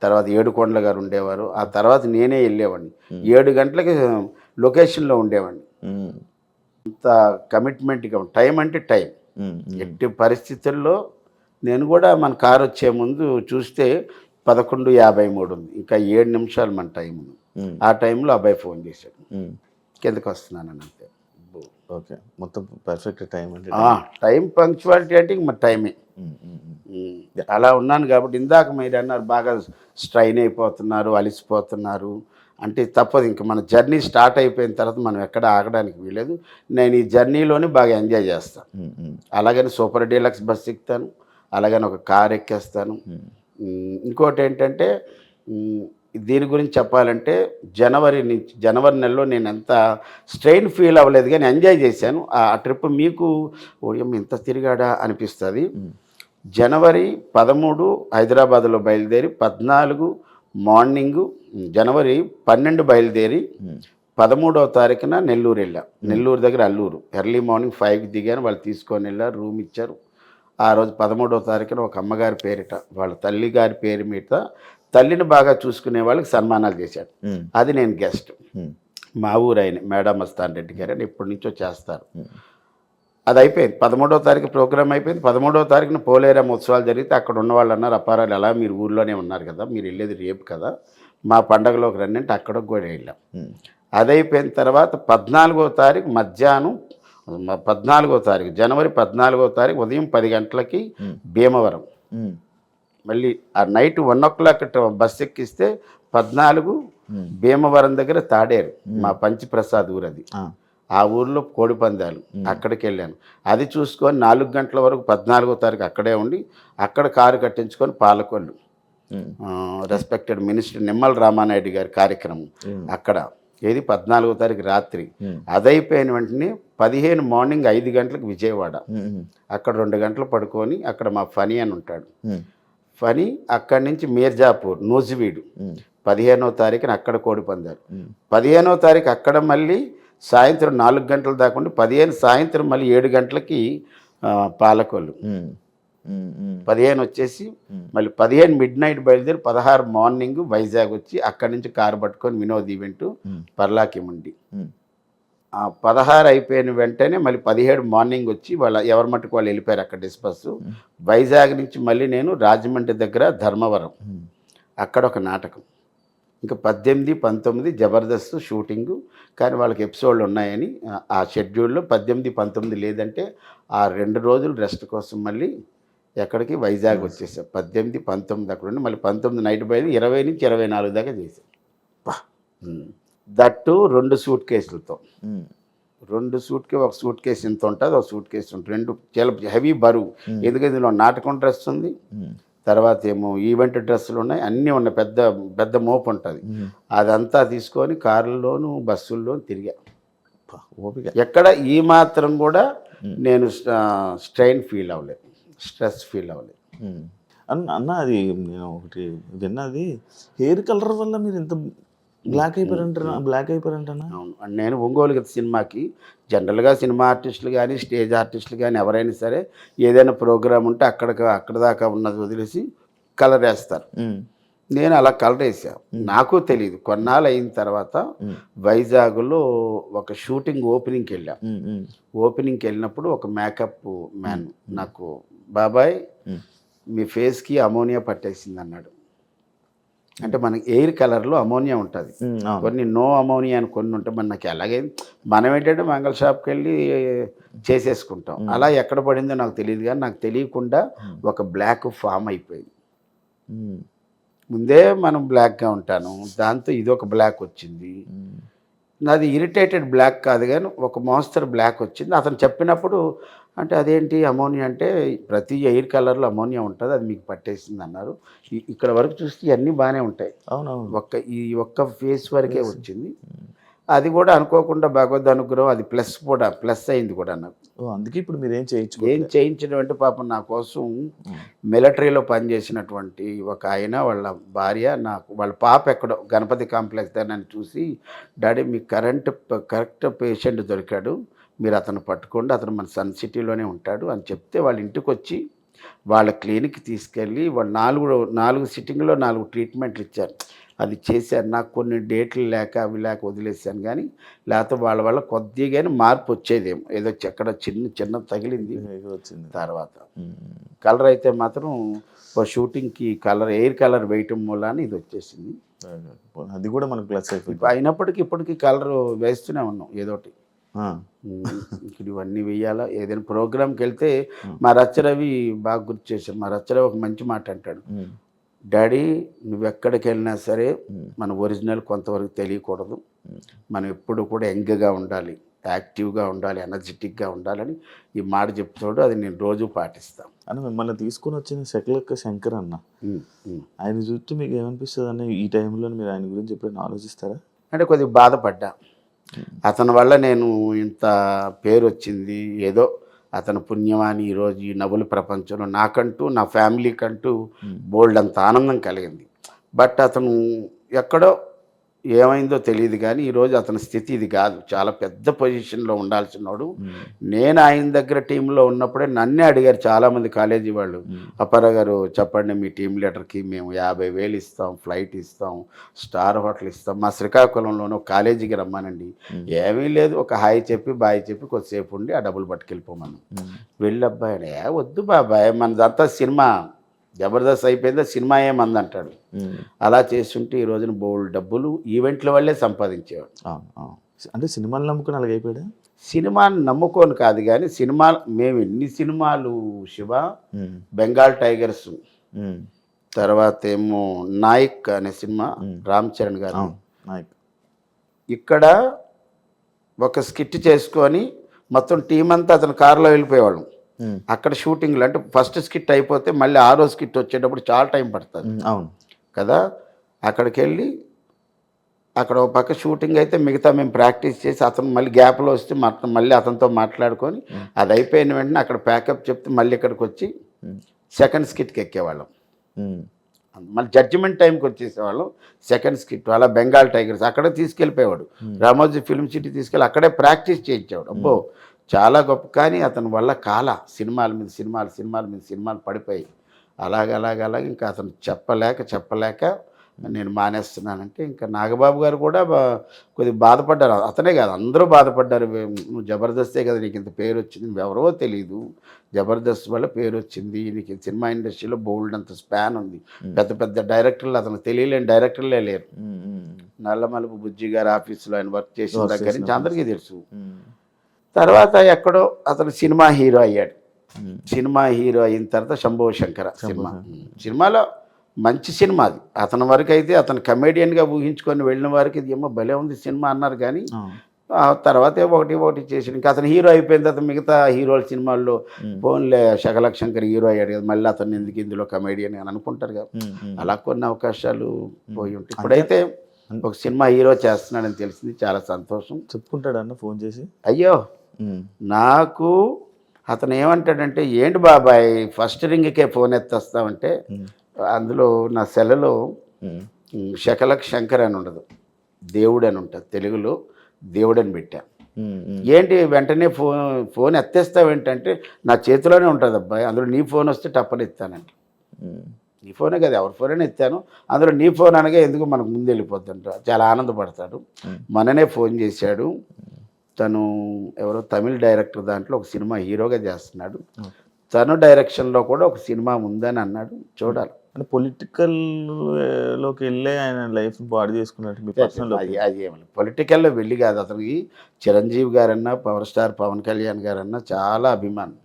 తర్వాత ఏడుకొండల గారు ఉండేవారు. ఆ తర్వాత నేనే వెళ్ళేవాడిని. 7 గంటలకి లొకేషన్లో ఉండేవాడిని. అంత కమిట్మెంట్గా టైం అంటే టైం. ఎట్టి పరిస్థితుల్లో నేను కూడా మన కారు వచ్చే ముందు చూస్తే 11:53 ఉంది. ఇంకా 7 నిమిషాలు మన టైం. ఆ టైంలో అబ్బాయి ఫోన్ చేశాడు, కిందకి వస్తున్నానని. అంతే. ఓకే. మొత్తం పర్ఫెక్ట్ టైం అంటే టైం పంక్చువాలిటీ అంటే మరి టైమే. అలా ఉన్నాను కాబట్టి ఇందాక మీరు అన్నారు బాగా స్ట్రైన్ అయిపోతున్నారు, అలిసిపోతున్నారు అంటే తప్పదు. ఇంకా మన జర్నీ స్టార్ట్ అయిపోయిన తర్వాత మనం ఎక్కడ ఆగడానికి వీలేదు. నేను ఈ జర్నీలోనే బాగా ఎంజాయ్ చేస్తాను. అలాగని సూపర్ డీలక్స్ బస్ ఎక్కుతాను, అలాగని ఒక కార్ ఎక్కేస్తాను. ఇంకోటి ఏంటంటే దీని గురించి చెప్పాలంటే జనవరి నెలలో నేను ఎంత స్ట్రెయిన్ ఫీల్ అవ్వలేదు, కానీ ఎంజాయ్ చేశాను. ఆ ట్రిప్ మీకు ఇంత తిరిగాడా అనిపిస్తుంది. జనవరి 13 హైదరాబాద్లో బయలుదేరి 14 మార్నింగు, జనవరి 12 బయలుదేరి 13వ తారీఖున నెల్లూరు వెళ్ళా. నెల్లూరు దగ్గర అల్లూరు. ఎర్లీ మార్నింగ్ 5కి దిగాను. వాళ్ళు తీసుకొని వెళ్ళారు, రూమ్ ఇచ్చారు. ఆ రోజు 13వ తారీఖున ఒక అమ్మగారి పేరిట, వాళ్ళ తల్లి గారి పేరు మీద తల్లిని బాగా చూసుకునే వాళ్ళకి సన్మానాలు చేశాడు. అది నేను గెస్ట్. మా ఊరు ఆయన మేడా మస్తాన్ రెడ్డి గారు అని ఎప్పటి నుంచో చేస్తారు. అది అయిపోయింది. 13వ తారీఖు ప్రోగ్రామ్ అయిపోయింది. 13వ తారీఖున పోలేరమ్మ ఉత్సవాలు జరిగితే అక్కడ ఉన్న వాళ్ళు అన్నారు, అప్పారాలు ఎలా మీరు ఊర్లోనే ఉన్నారు కదా, మీరు వెళ్ళేది రేపు కదా, మా పండగలోకి రండి అంటే అక్కడికి కూడా వెళ్ళాం. అది అయిపోయిన తర్వాత 14వ తారీఖు మధ్యాహ్నం, 14వ తారీఖు జనవరి 14వ తారీఖు ఉదయం 10 గంటలకి భీమవరం. మళ్ళీ ఆ నైట్ 1 o'clock బస్ ఎక్కిస్తే 14 భీమవరం దగ్గర తాడేరు, మా పంచిప్రసాద్ ఊరు అది. ఆ ఊర్లో కోడి పందాలు, అక్కడికి వెళ్ళాను. అది చూసుకొని 4 గంటల వరకు 14వ తారీఖు అక్కడే ఉండి అక్కడ కారు కట్టించుకొని పాలకొల్లు రెస్పెక్టెడ్ మినిస్టర్ నిమ్మల రామానాయుడు గారి కార్యక్రమం అక్కడ. ఏది 14వ తారీఖు రాత్రి. అదైపోయిన వెంటనే 15 మార్నింగ్ 5 గంటలకు విజయవాడ. అక్కడ 2 గంటలు పడుకొని అక్కడ మా ఫనీ అని ఉంటాడు. ఫనీ అక్కడి నుంచి మీర్జాపూర్ నూజివీడు 15వ తారీఖున అక్కడ కోడి పందాలు. 15వ తారీఖు అక్కడ మళ్ళీ సాయంత్రం 4 గంటల దాకా ఉండి 15 సాయంత్రం మళ్ళీ 7 గంటలకి పాలకొల్లు. 15 వచ్చేసి మళ్ళీ 15 midnight బయలుదేరి 16 మార్నింగ్ వైజాగ్ వచ్చి అక్కడి నుంచి కారు పట్టుకొని వినోద్ ఈవెంట్ పర్లాకిముండి. 16 అయిపోయిన వెంటనే మళ్ళీ 17 మార్నింగ్ వచ్చి వాళ్ళ ఎవరి మట్టుకు వాళ్ళు వెళ్ళిపోయారు అక్కడ డిస్పస్. వైజాగ్ నుంచి మళ్ళీ నేను రాజమండ్రి దగ్గర ధర్మవరం, అక్కడ ఒక నాటకం. ఇంకా 18, 19 జబర్దస్త్ షూటింగు, కానీ వాళ్ళకి ఎపిసోడ్లు ఉన్నాయని ఆ షెడ్యూల్లో 18, 19 లేదంటే ఆ 2 రోజులు రెస్ట్ కోసం మళ్ళీ ఎక్కడికి వైజాగ్ వచ్చేసాం. 18, 19 అక్కడ ఉండి మళ్ళీ 19 నైట్ బయలు 20 నుంచి 24 దాకా చేసాం. దట్టు 2 సూట్ కేసులతో. 2 ఒక సూట్ కేసు ఇంత ఉంటుంది, ఒక సూట్ కేసు ఉంటుంది. 2 చాలా హెవీ బరువు. ఎందుకంటే ఇందులో నాటకం డ్రెస్ ఉంది, తర్వాత ఏమో ఈవెంట్ డ్రెస్సులు ఉన్నాయి, అన్నీ ఉన్నాయి. పెద్ద పెద్ద మోపు ఉంటుంది. అదంతా తీసుకొని కార్లలోను బస్సుల్లోనూ తిరిగా. ఎక్కడ ఈ మాత్రం కూడా నేను స్ట్రెయిన్ ఫీల్ అవ్వలేదు, స్ట్రెస్ ఫీల్ అవ్వలేదు. అన్న అది నేను ఒకటి విన్నది, హెయిర్ కలర్ వల్ల మీరు ఇంత బ్లాక్ అయిపోయారంటనా? అవును. అండ్ నేను ఒంగోలు గీత సినిమాకి జనరల్గా సినిమా ఆర్టిస్టులు కానీ స్టేజ్ ఆర్టిస్టులు కానీ ఎవరైనా సరే ఏదైనా ప్రోగ్రామ్ ఉంటే అక్కడ దాకా ఉన్నది వదిలేసి కలర్ వేస్తారు. నేను అలా కలర్ వేసా. నాకు తెలియదు. కొన్నాళ్ళు అయిన తర్వాత వైజాగ్లో ఒక షూటింగ్ ఓపెనింగ్కి వెళ్ళాం. ఓపెనింగ్కి వెళ్ళినప్పుడు ఒక మేకప్ మ్యాన్ నాకు, బాబాయ్ మీ ఫేస్కి అమోనియా పట్టేసింది అన్నాడు. అంటే మనకి ఎయిర్ కలర్లో అమోనియా ఉంటుంది, కొన్ని నో అమోనియా అని కొన్ని ఉంటాయి. నాకు ఎలాగే మనం ఏంటంటే మంగళ షాప్కి వెళ్ళి చేసేసుకుంటాం. అలా ఎక్కడ పడిందో నాకు తెలియదు, కానీ నాకు తెలియకుండా ఒక బ్లాక్ ఫామ్ అయిపోయింది. ముందే మనం బ్లాక్గా ఉంటాను, దాంతో ఇది ఒక బ్లాక్ వచ్చింది. నాది ఇరిటేటెడ్ బ్లాక్ కాదు కానీ ఒక మోస్తరు బ్లాక్ వచ్చింది. అతను చెప్పినప్పుడు అంటే అదేంటి అమోనియా అంటే ప్రతి ఎయిర్ కలర్లో అమోనియా ఉంటుంది, అది మీకు పట్టేసింది అన్నారు. ఇక్కడ వరకు చూస్తే ఇవన్నీ బాగానే ఉంటాయి. అవునవును. ఈ ఒక్క ఫేస్ వరకే వచ్చింది. అది కూడా అనుకోకుండా భగవద్ అనుగ్రహం, అది ప్లస్ అయింది కూడా నాకు. అందుకే ఇప్పుడు మీరు ఏం చేయించడం అంటే పాపం నా కోసం మిలిటరీలో పనిచేసినటువంటి ఒక ఆయన వాళ్ళ భార్య, నాకు వాళ్ళ పాప ఎక్కడో గణపతి కాంప్లెక్స్ దాన్ని చూసి, డాడీ మీకు కరెక్ట్ పేషెంట్ దొరికాడు, మీరు అతను పట్టుకోండి, అతను మన సన్ సిటీలోనే ఉంటాడు అని చెప్తే వాళ్ళ ఇంటికి వచ్చి వాళ్ళ క్లినిక్కి తీసుకెళ్ళి వాళ్ళు 4 సిట్టింగ్లో 4 ట్రీట్మెంట్లు ఇచ్చారు. అది చేశారు. నాకు కొన్ని డేట్లు లేక అవి లేక వదిలేసాను, కానీ లేకపోతే వాళ్ళ వల్ల కొద్దిగానే మార్పు వచ్చేదేమో. ఏదో ఎక్కడ చిన్న తగిలింది వచ్చింది తర్వాత. కలర్ అయితే మాత్రం షూటింగ్కి ఎయిర్ కలర్ వేయటం మూలాన ఇది వచ్చేసింది. అది కూడా మనకు ప్లస్ అయిపోయింది. అయినప్పటికీ ఇప్పటికీ కలర్ వేస్తూనే ఉన్నాం ఏదోటి. ఇక్కడ ఇవన్నీ వెయ్యాలా. ఏదైనా ప్రోగ్రామ్కి వెళ్తే మా రచ్చరవి బాగా గుర్తు చేశారు. మా రచ్చరవి ఒక మంచి మాట అంటాడు, డాడీ నువ్వు ఎక్కడికి వెళ్ళినా సరే మన ఒరిజినల్ కొంతవరకు తెలియకూడదు, మనం ఎప్పుడు కూడా యంగ్గా ఉండాలి, యాక్టివ్గా ఉండాలి, ఎనర్జెటిక్గా ఉండాలని ఈ మాట చెప్తాడు. అది నేను రోజు పాటిస్తాను. అని మిమ్మల్ని తీసుకుని వచ్చిన శకలక్క శంకర్ అన్న, ఆయన చూస్తే మీకు ఏమనిపిస్తుంది అన్న ఈ టైంలో? మీరు ఆయన గురించి ఎప్పుడైనా ఆలోచిస్తారా? అంటే కొద్దిగా బాధపడ్డా. అతని వల్ల నేను ఇంత పేరు వచ్చింది, ఏదో అతని పుణ్యమాని ఈరోజు ఈ నవ్వుల ప్రపంచంలో నాకంటూ నా ఫ్యామిలీకంటూ బోల్డ్ అంత ఆనందం కలిగింది. బట్ అతను ఎక్కడో ఏమైందో తెలియదు, కానీ ఈరోజు అతని స్థితి ఇది కాదు. చాలా పెద్ద పొజిషన్లో ఉండాల్సినోడు. నేను ఆయన దగ్గర టీంలో ఉన్నప్పుడే నన్నే అడిగారు చాలామంది కాలేజీ వాళ్ళు, అప్పారావు గారు చెప్పండి మీ టీం లీడర్కి మేము 50,000 ఇస్తాం, ఫ్లైట్ ఇస్తాం, స్టార్ హోటల్ ఇస్తాం, మా శ్రీకాకుళంలోనూ కాలేజీకి రమ్మానండి. ఏమీ లేదు, ఒక హాయ్ చెప్పి బాయ్ చెప్పి కొద్దిసేపు ఉండి ఆ డబ్బులు పట్టుకెళ్ళిపోమను. వెళ్ళబ్బాయి వద్దు బాబాయ్ మనదంతా సినిమా, జబర్దస్త్ అయిపోయిందో సినిమా ఏమంది అంటాడు. అలా చేస్తుంటే ఈ రోజున బోల్డ్ డబ్బులు ఈవెంట్ల వల్లే సంపాదించేవాడు. అంటే సినిమాలు నమ్ముకుని అలాగ అయిపోయాడు. సినిమాని నమ్ముకోను కాదు, కానీ మేము ఎన్ని సినిమాలు శివ, బెంగాల్ టైగర్స్, తర్వాత ఏమో నాయక్ అనే సినిమా రామ్ చరణ్ గారు, ఇక్కడ ఒక స్కిట్ చేసుకొని మొత్తం టీం అంతా అతను కారులో వెళ్ళిపోయేవాళ్ళం. అక్కడ షూటింగ్లు అంటే ఫస్ట్ స్కిట్ అయిపోతే మళ్ళీ 6వ స్కిట్ వచ్చేటప్పుడు చాలా టైం పడుతుంది. అవును కదా. అక్కడికి వెళ్ళి అక్కడ ఒక పక్క షూటింగ్ అయితే మిగతా మేము ప్రాక్టీస్ చేసి అతను మళ్ళీ గ్యాప్లో వస్తే మళ్ళీ అతనితో మాట్లాడుకొని అది అయిపోయిన వెంటనే అక్కడ ప్యాకప్ చెప్తే మళ్ళీ ఇక్కడికి వచ్చి సెకండ్ స్కిట్కి ఎక్కేవాళ్ళం. మళ్ళీ జడ్జిమెంట్ టైంకి వచ్చేసేవాళ్ళం సెకండ్ స్కిట్. అలా బెంగాల్ టైగర్స్ అక్కడే తీసుకెళ్ళిపోయేవాడు, రామోజీ ఫిల్మ్ సిటీ తీసుకెళ్ళి అక్కడే ప్రాక్టీస్ చేయించేవాడు. అబ్బో చాలా గొప్ప. కానీ అతని వల్ల సినిమాల మీద సినిమాలు పడిపోయి అలాగ ఇంకా అతను చెప్పలేక నేను మానేస్తున్నానంటే ఇంకా నాగబాబు గారు కూడా కొద్దిగా బాధపడ్డారు. అతనే కాదు అందరూ బాధపడ్డారు. నువ్వు జబర్దస్తే కదా నీకు ఇంత పేరు వచ్చింది, నువ్వెవరో తెలియదు, జబర్దస్త్ వల్ల పేరు వచ్చింది, నీకు సినిమా ఇండస్ట్రీలో బోల్డ్ అంత స్పాన్ ఉంది, పెద్ద డైరెక్టర్లు అతను తెలియలేని డైరెక్టర్లే లేరు. నల్లమలుపు బుజ్జి గారి ఆఫీసులో ఆయన వర్క్ చేసిన దగ్గర నుంచి అందరికీ తెలుసు. తర్వాత ఎక్కడో అతను సినిమా హీరో అయ్యాడు. సినిమా హీరో అయిన తర్వాత శంభో శంకర సినిమాలో మంచి సినిమా అది. అతని వరకు అయితే అతను కమెడియన్గా ఊహించుకొని వెళ్ళిన వారికి ఇది ఏమో భలే ఉంది సినిమా అన్నారు. కానీ తర్వాత ఒకటి చేసి ఇంకా అతను హీరో అయిపోయిన తర్వాత మిగతా హీరోల సినిమాల్లో ఫోన్లే శకలక్ శంకర్ హీరో అయ్యాడు కదా, మళ్ళీ అతను ఎందుకు ఇందులో కమెడియన్ అని అనుకుంటారు కదా. అలా కొన్ని అవకాశాలు పోయి ఉంటాయి. ఇప్పుడైతే ఒక సినిమా హీరో చేస్తున్నాడని తెలిసింది, చాలా సంతోషం. చెప్పుకుంటాడన్న ఫోన్ చేసి? అయ్యో నాకు అతను ఏమంటాడంటే, ఏంటి బాబాయ్ ఫస్ట్ రింగ్కే ఫోన్ ఎత్తేస్తామంటే అందులో నా సెలలో శకలక్ శంకర్ అని ఉండదు, దేవుడు అని ఉంటుంది తెలుగులో, దేవుడు అని పెట్టా. ఏంటి వెంటనే ఫోన్ ఎత్తేస్తావు ఏంటంటే, నా చేతిలోనే ఉంటుంది అబ్బాయి, అందులో నీ ఫోన్ వస్తే టప్పని ఎత్తానంట. నీ ఫోనే కదా, ఎవరి ఫోన్ ఎత్తాను, అందులో నీ ఫోన్ అనగా ఎందుకు మనకు ముందు వెళ్ళిపోతుంట, చాలా ఆనందపడతాడు. మననే ఫోన్ చేశాడు, తను ఎవరో తమిళ డైరెక్టర్, దాంట్లో ఒక సినిమా హీరోగా చేస్తున్నాడు, తను డైరెక్షన్లో కూడా ఒక సినిమా ఉందని అన్నాడు. చూడాలి. అంటే పొలిటికల్ లోకి వెళ్ళే ఆయన లైఫ్ పాడు చేసుకున్నట్టు మీ పర్సనల్ అది ఏమన్నా పొలిటికల్లో వెళ్ళి కాదు, అతనికి చిరంజీవి గారన్నా, పవర్ స్టార్ పవన్ కళ్యాణ్ గారన్నా చాలా అభిమానం,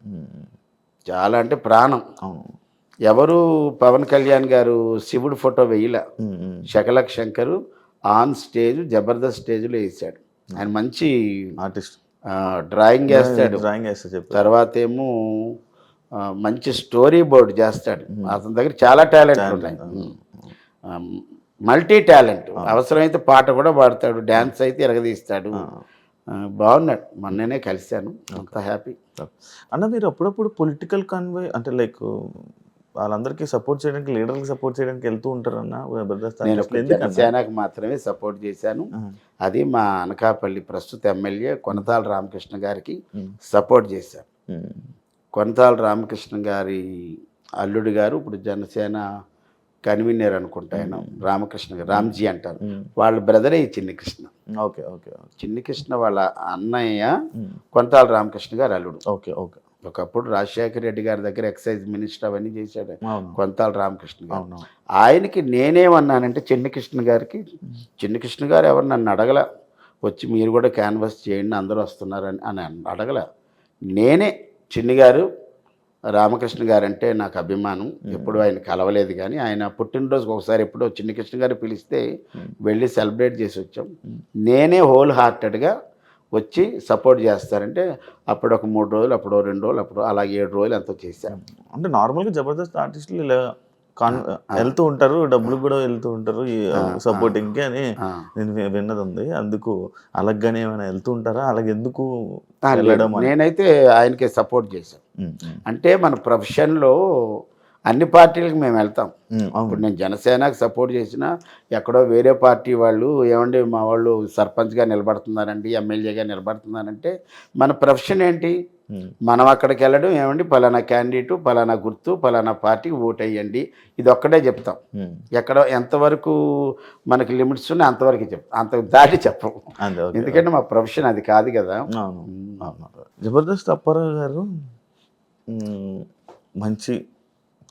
చాలా అంటే ప్రాణం. ఎవరు పవన్ కళ్యాణ్ గారు శివుడు ఫోటో వేయలే, శకలక్ శంకరు ఆన్ స్టేజ్ జబర్దస్త్ స్టేజ్లో వేసాడు. ఆయన మంచి ఆర్టిస్ట్, డ్రాయింగ్ వేస్తాడు, తర్వాత ఏమో మంచి స్టోరీ బోర్డ్ చేస్తాడు. అతని దగ్గర చాలా టాలెంట్ ఉన్నాయి, మల్టీ టాలెంట్. అవసరమైతే పాట కూడా పాడతాడు, డ్యాన్స్ అయితే ఎరగదీస్తాడు. బాగున్నాడు. మొన్ననే కలిశాను, అంత హ్యాపీ. అన్న మీరు అప్పుడప్పుడు పొలిటికల్ కన్వే అంటే లైక్ వాళ్ళందరికీ సపోర్ట్ చేయడానికి, లీడర్కి సపోర్ట్ చేయడానికి వెళ్తూ ఉంటారన్న? నేను జనసేనకు మాత్రమే సపోర్ట్ చేశాను. అది మా అనకాపల్లి ప్రస్తుత ఎమ్మెల్యే కొనతాల రామకృష్ణ గారికి సపోర్ట్ చేశాను. కొనతాల రామకృష్ణ గారి అల్లుడు గారు ఇప్పుడు జనసేన కన్వీనర్ అనుకుంటా, ఆయన రామకృష్ణ గారు, రామ్జీ అంటారు. వాళ్ళ బ్రదరే ఈ చిన్ని కృష్ణ. Okay okay. చిన్ని కృష్ణ వాళ్ళ అన్నయ్య కొనతాల రామకృష్ణ గారు అల్లుడు. Okay okay. ఒకప్పుడు రాజశేఖర రెడ్డి గారి దగ్గర ఎక్సైజ్ మినిస్టర్ అవన్నీ చేశాడు కొనతాల రామకృష్ణ గారు. ఆయనకి నేనేమన్నానంటే, చిన్ని కృష్ణ గారికి, చిన్ని కృష్ణ గారు ఎవరు నన్ను అడగల, వచ్చి మీరు కూడా క్యాన్వాస్ చేయండి అందరూ వస్తున్నారని అని అడగల. నేనే చిన్ని గారు రామకృష్ణ గారు అంటే నాకు అభిమానం, ఎప్పుడు ఆయన కలవలేదు, కానీ ఆయన పుట్టినరోజుకి ఒకసారి ఎప్పుడో చిన్ని కృష్ణ గారు పిలిస్తే వెళ్ళి సెలబ్రేట్ చేసి వచ్చాం. నేనే హోల్ హార్టెడ్గా వచ్చి సపోర్ట్ చేస్తారంటే అప్పుడు ఒక 3 రోజులు, అప్పుడు 2 రోజులు, అప్పుడు అలా 7 రోజులు ఎంతో చేశాను. అంటే నార్మల్గా జబర్దస్త్ ఆర్టిస్టులు ఇలా వెళ్తూ ఉంటారు, డబ్బులు కూడా వెళ్తూ ఉంటారు సపోర్టింగ్కి అని నేను విన్నది ఉంది. అందుకు అలాగనే ఏమైనా వెళ్తూ ఉంటారా? అలాగే ఎందుకు వెళ్ళడం? నేనైతే ఆయనకే సపోర్ట్ చేశాను. అంటే మన ప్రొఫెషన్లో అన్ని పార్టీలకు మేము వెళ్తాం. ఇప్పుడు నేను జనసేనకు సపోర్ట్ చేసినా, ఎక్కడో వేరే పార్టీ వాళ్ళు ఏమండి మా వాళ్ళు సర్పంచ్గా నిలబడుతున్నారండి, ఎమ్మెల్యేగా నిలబడుతున్నారంటే మన ప్రొఫెషన్ ఏంటి? మనం అక్కడికి వెళ్ళడం, ఏమండి పలానా క్యాండిడేటు, పలానా గుర్తు, పలానా పార్టీకి ఓటు వేయండి, ఇది ఒక్కటే చెప్తాం. ఎక్కడ ఎంతవరకు మనకి లిమిట్స్ ఉన్నాయి అంతవరకు చెప్తాం, అంత దాటి చెప్పము. ఎందుకంటే మా ప్రొఫెషన్ అది కాదు కదా. జబర్దస్త్ అప్పారావు గారు మంచి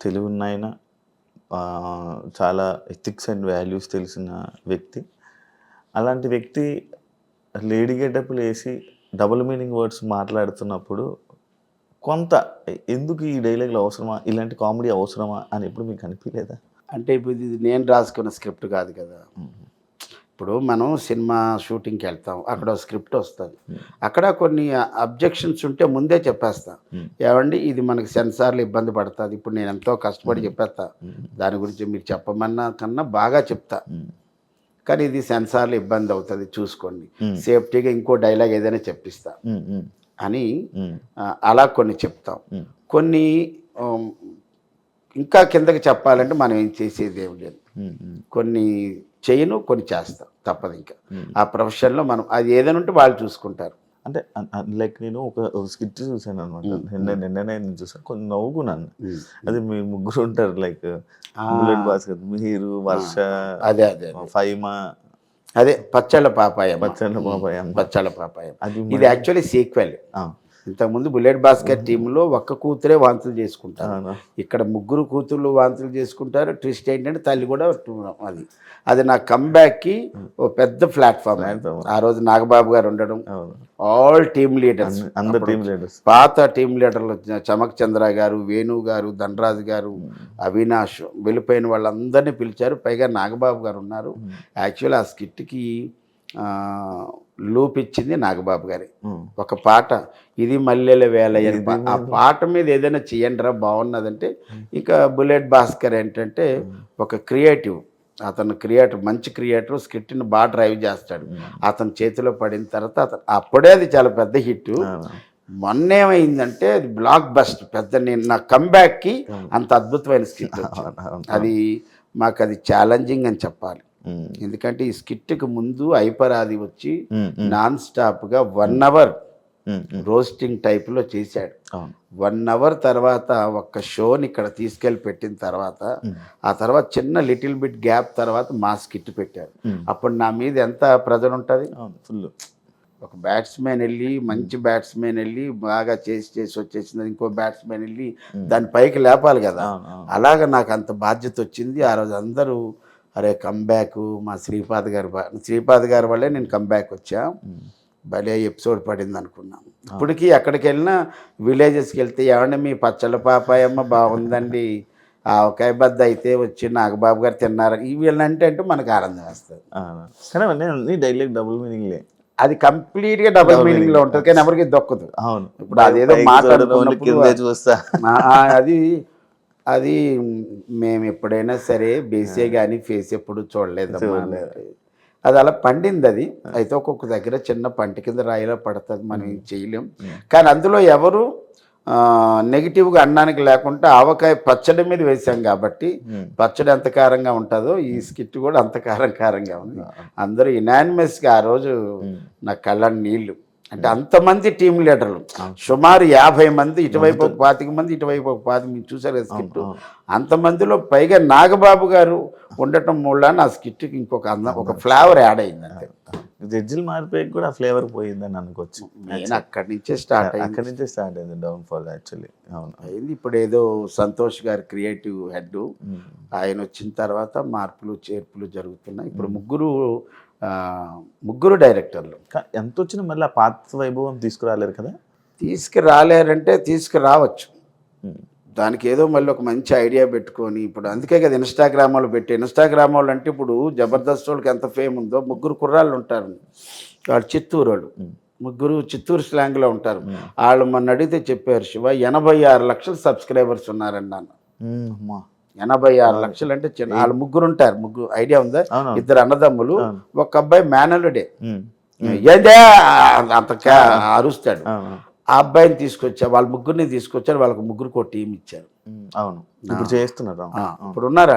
తెలివి ఆయన, చాలా ఎథిక్స్ అండ్ వాల్యూస్ తెలిసిన వ్యక్తి. అలాంటి వ్యక్తి లేడీ గెటప్లు వేసి డబుల్ మీనింగ్ వర్డ్స్ మాట్లాడుతున్నప్పుడు కొంత ఎందుకు ఈ డైలాగులు అవసరమా, ఇలాంటి కామెడీ అవసరమా అని ఎప్పుడు మీకు అనిపించలేదా? అంటే ఇప్పుడు ఇది నేను రాసుకున్న స్క్రిప్ట్ కాదు కదా. ఇప్పుడు మనం సినిమా షూటింగ్కి వెళ్తాం, అక్కడ స్క్రిప్ట్ వస్తుంది, అక్కడ కొన్ని అబ్జెక్షన్స్ ఉంటే ముందే చెప్పేస్తా. ఏమండి ఇది మనకి సెన్సార్లు ఇబ్బంది పడుతుంది, ఇప్పుడు నేను ఎంతో కష్టపడి చెప్పేస్తా, దాని గురించి మీరు చెప్పమన్నా కన్నా బాగా చెప్తా, కానీ ఇది సెన్సార్లు ఇబ్బంది అవుతుంది చూసుకోండి, సేఫ్టీగా ఇంకో డైలాగ్ ఏదైనా చెప్పిస్తా అని అలా కొన్ని చెప్తాం. కొన్ని ఇంకా కిందకి చెప్పాలంటే మనం ఏం చేసేది ఏమి లేదు, కొన్ని చేయను, కొన్ని చేస్తాం, తప్పదు. ఇంకా ఆ ప్రొఫెషన్లో మనం అది ఏదైనా ఉంటే వాళ్ళు చూసుకుంటారు. అంటే లైక్ నేను ఒక స్కిట్ చూసాను అనమాట, నిన్ననే చూసాను, కొంచెం నవ్వుకున్నాను. అది మీ ముగ్గురు ఉంటారు, లైక్ బుల్లెట్ భాస్కర్, మీరు, వర్ష, అదే అదే ఫైమా, అదే పచ్చళ్ళ పాపాయ, పచ్చళ్ళ పాపాయ. ఇది యాక్చువల్లీ సీక్వెల్. ఇంతకుముందు బుల్లెట్ భాస్కర్ టీంలో ఒక్క కూతురే వాంతులు చేసుకుంటారు, ఇక్కడ ముగ్గురు కూతుర్లు వాంతులు చేసుకుంటారు. ట్విస్ట్ ఏంటంటే తల్లి కూడా అది నా కంబ్యాక్కి ఓ పెద్ద ప్లాట్ఫామ్. ఆ రోజు నాగబాబు గారు ఉండడం, ఆల్ టీమ్ లీడర్స్, అందరు టీమ్ లీడర్స్, పాత టీమ్ లీడర్లు చమక్ చంద్ర గారు, వేణు గారు, ధనరాజు గారు, అవినాష్, వెళ్ళిపోయిన వాళ్ళందరినీ పిలిచారు. పైగా నాగబాబు గారు ఉన్నారు. యాక్చువల్లీ ఆ స్కిట్కి లూప్ ఇచ్చింది నాగబాబు గారి ఒక పాట, ఇది మల్లెల వేలయ్య. ఆ పాట మీద ఏదైనా చెయ్యండిరా బాగున్నదంటే, ఇక బుల్లెట్ భాస్కర్ ఏంటంటే ఒక క్రియేటివ్, అతను క్రియేటర్, మంచి క్రియేటర్, స్క్రిప్ట్ని బాగా డ్రైవ్ చేస్తాడు. అతని చేతిలో పడిన తర్వాత అప్పుడే అది చాలా పెద్ద హిట్. మొన్న ఏమైందంటే అది బ్లాక్ బస్ట్ పెద్ద. నేను నా కంబ్యాక్కి అంత అద్భుతమైన స్క్రిప్ట్, అది మాకు అది ఛాలెంజింగ్ అని చెప్పాలి. ఎందుకంటే ఈ స్కిట్కి ముందు ఐపరాది వచ్చి నాన్ స్టాప్గా 1 అవర్ రోస్టింగ్ టైప్లో చేశాడు. 1 అవర్ తర్వాత ఒక్క షోని ఇక్కడ తీసుకెళ్ళి పెట్టిన తర్వాత ఆ తర్వాత చిన్న లిటిల్ బిట్ గ్యాప్ తర్వాత మా స్కిట్ పెట్టారు. అప్పుడు నా మీద ఎంత ప్రెజర్ ఉంటుంది. ఫుల్ ఒక బ్యాట్స్మెన్ వెళ్ళి మంచి బ్యాట్స్మెన్ వెళ్ళి బాగా చేసి వచ్చేసింది, ఇంకో బ్యాట్స్మెన్ వెళ్ళి దాని పైకి లేపాలి కదా. అలాగ నాకు అంత బాధ్యత వచ్చింది. ఆ రోజు అందరూ అరే కంబ్యాక్ మా శ్రీపాద్ గారి వల్లే నేను కంబ్యాక్ వచ్చా, భలే ఎపిసోడ్ పడింది అనుకున్నాం. ఇప్పటికీ ఎక్కడికి వెళ్ళినా విలేజెస్కి వెళ్తే ఏమన్నా మీ పచ్చళ్ళ పాపాయమ్మ బాగుందండి, ఆ ఒకాయ బద్ద అయితే వచ్చి నాగబాబు గారు తిన్నారు ఇవి అంటే మనకు ఆనందం వేస్తుంది. కానీ అవన్నీ డైలాగ్ డబుల్ మీనింగ్లే, అది కంప్లీట్గా డబుల్ మీనింగ్ లో ఉంటుంది కానీ ఎవరికి దొక్కదు. అవును, ఇప్పుడు అదేదో మాట్లాడుకున్నప్పుడు చూస్తా అది మేము ఎప్పుడైనా సరే బేసే కానీ ఫేస్ ఎప్పుడు చూడలేదమ్మా. అది అలా పండింది. అది అయితే ఒక్కొక్క దగ్గర చిన్న పంట కింద రాయిలా పడుతుంది, మనం ఏం చేయలేం. కానీ అందులో ఎవరు నెగిటివ్గా అనడానికి లేకుండా ఆవకాయ పచ్చడి మీద వేసాం కాబట్టి పచ్చడి ఎంత కారంగా ఉంటుందో ఈ స్కిట్ కూడా అంత కారంగా ఉంది. అందరూ యునానిమస్గా ఆ రోజు నా కళ్ళ నీళ్ళు. అంటే అంతమంది టీం లీడర్లు సుమారు 50 మంది, ఇటువైపు ఒక 25 మంది, ఇటువైపు ఒక 25 మీరు చూసారు స్కిట్. అంతమందిలో పైగా నాగబాబు గారు ఉండటం మూలాన ఆ స్కిట్కి ఇంకొక ఒక ఫ్లేవర్ యాడ్ అయింది. అంతే, జడ్జిలు మారిపోయి కూడా ఫ్లేవర్ పోయిందని అనుకోవచ్చు. నేను అక్కడి నుంచే స్టార్ట్ అయింది డౌన్ ఫాల్ యాక్చువల్లీ. అవును అయింది. ఇప్పుడు ఏదో సంతోష్ గారు క్రియేటివ్ హెడ్, ఆయన వచ్చిన తర్వాత మార్పులు చేర్పులు జరుగుతున్నాయి. ఇప్పుడు ముగ్గురు డైరెక్టర్లు. ఎంత వచ్చినా మళ్ళీ ఆ పాత వైభవం తీసుకురాలేరు కదా. తీసుకురాలేరంటే తీసుకురావచ్చు, దానికి ఏదో మళ్ళీ ఒక మంచి ఐడియా పెట్టుకొని. ఇప్పుడు అందుకే కదా ఇన్స్టాగ్రామ్లో ఇన్స్టాగ్రామ్ అంటే ఇప్పుడు జబర్దస్త్ వాళ్ళకి ఎంత ఫేమ్ ఉందో ముగ్గురు కుర్రాళ్ళు ఉంటారు, వాళ్ళు చిత్తూరు వాళ్ళు, ముగ్గురు చిత్తూరు స్లాంగ్లో ఉంటారు. వాళ్ళు మొన్న అడిగితే చెప్పారు, శివ 86 లక్షల సబ్స్క్రైబర్స్ ఉన్నారండి అన్న. 86 లక్షలు అంటే చిన్న, వాళ్ళు ముగ్గురు ఉంటారు. ముగ్గురు ఐడియా ఉందా? 2 అన్నదమ్ములు, ఒక అబ్బాయి మేనలుడే, ఏదే అంత అరుస్తాడు. ఆ అబ్బాయిని తీసుకొచ్చారు, వాళ్ళ ముగ్గురిని తీసుకొచ్చారు, వాళ్ళకి ముగ్గురికి ఒక టీం ఇచ్చారు. అవును, ఇప్పుడు చేస్తున్నారు. ఇప్పుడు ఉన్నారు,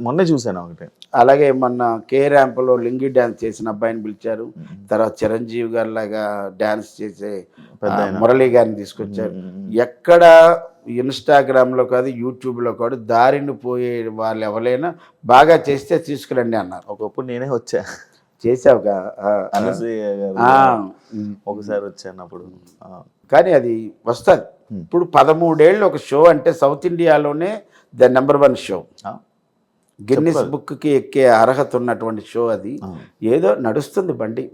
మొన్నే చూశాను ఒకటి. అలాగే మొన్న కే ర్యాంప్లో లింగి డ్యాన్స్ చేసిన అబ్బాయిని పిలిచారు. తర్వాత చిరంజీవి గారి లాగా డ్యాన్స్ చేసే మురళీ గారిని తీసుకొచ్చారు. ఎక్కడ ఇన్స్టాగ్రామ్లో కాదు, యూట్యూబ్లో కాదు, దారిని పోయే వాళ్ళు ఎవరైనా బాగా చేస్తే తీసుకురండి అన్నారు. ఒకప్పుడు నేనే వచ్చా, చేసావుగా ఒకసారి వచ్చాను అప్పుడు. కానీ అది వస్తుంది. ఇప్పుడు 13 ఏళ్ళు ఒక షో అంటే సౌత్ ఇండియాలోనే ద నెంబర్ 1 షో, గిన్నిస్ బుక్కి ఎక్కే అర్హత ఉన్నటువంటి షో అది. ఏదో నడుస్తుంది బండి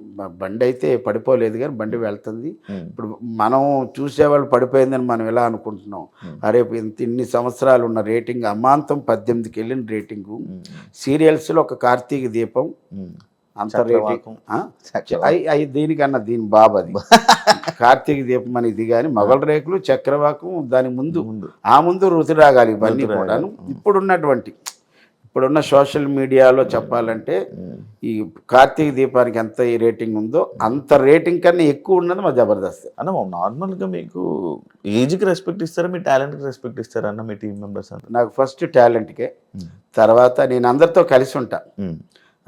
అయితే పడిపోలేదు కానీ బండి వెళ్తుంది. ఇప్పుడు మనం చూసేవాళ్ళు పడిపోయిందని మనం ఎలా అనుకుంటున్నాం, అరే ఇన్ని సంవత్సరాలు ఉన్న రేటింగ్ అమాంతం 18కి వెళ్ళిన రేటింగు. సీరియల్స్లో ఒక కార్తీక దీపం అంత రేటింగ్ దీనికన్నా దీని బాబు అది కార్తీక దీపం అని ఇది. కానీ మొగల రేకులు, చక్రవాకం, దాని ముందు రుతురాగాలి, ఇవన్నీ కూడాను. ఇప్పుడున్న సోషల్ మీడియాలో చెప్పాలంటే ఈ కార్తీక దీపానికి ఎంత ఈ రేటింగ్ ఉందో అంత రేటింగ్ కన్నా ఎక్కువ ఉన్నది మా జబర్దస్త్ అన్న. నార్మల్గా మీకు ఏజ్కి రెస్పెక్ట్ ఇస్తారా, మీ టాలెంట్కి రెస్పెక్ట్ ఇస్తారా అన్న మీ టీం మెంబర్స్ అంతా? నాకు ఫస్ట్ టాలెంట్కే, తర్వాత నేను అందరితో కలిసి ఉంటా.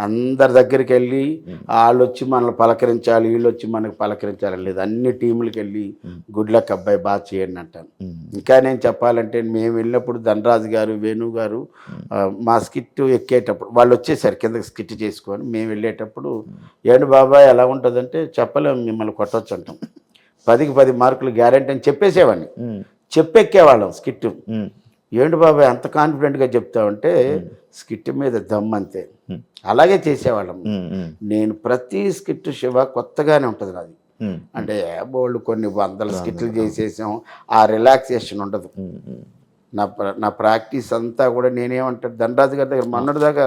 అందరి దగ్గరికి వెళ్ళి వాళ్ళు వచ్చి మనల్ని పలకరించాలి, వీళ్ళు వచ్చి మనకు పలకరించాలి లేదు, అన్ని టీములకి వెళ్ళి గుడ్ లక్ అబ్బాయి బాగా చేయండి అంటాను. ఇంకా నేను చెప్పాలంటే మేము వెళ్ళినప్పుడు ధనరాజు గారు, వేణు గారు మా స్కిట్ ఎక్కేటప్పుడు వాళ్ళు వచ్చేసారు కిందకి స్కిట్ చేసుకొని. మేము వెళ్ళేటప్పుడు ఏంటి బాబాయ్ ఎలా ఉంటుందంటే చెప్పలేము, మిమ్మల్ని కొట్టవచ్చు అంటాం, 10కి 10 మార్కులు గ్యారెంటీ అని చెప్పేసేవాడిని. చెప్పెక్కేవాళ్ళం స్కిట్. ఏంటి బాబాయ్ అంత కాన్ఫిడెంట్గా చెప్తావంటే స్కిట్ మీద దమ్ అంతే. అలాగే చేసేవాళ్ళం. నేను ప్రతి స్కిట్ శివ కొత్తగానే ఉంటుంది నాది. అంటే బోళ్ళు కొన్ని 100 స్కిట్లు చేసేసాం, ఆ రిలాక్సేషన్ ఉండదు. నా ప్రాక్టీస్ అంతా కూడా నేనేమంటాను, ధనరాజు గారి దగ్గర మొన్నటిదాకా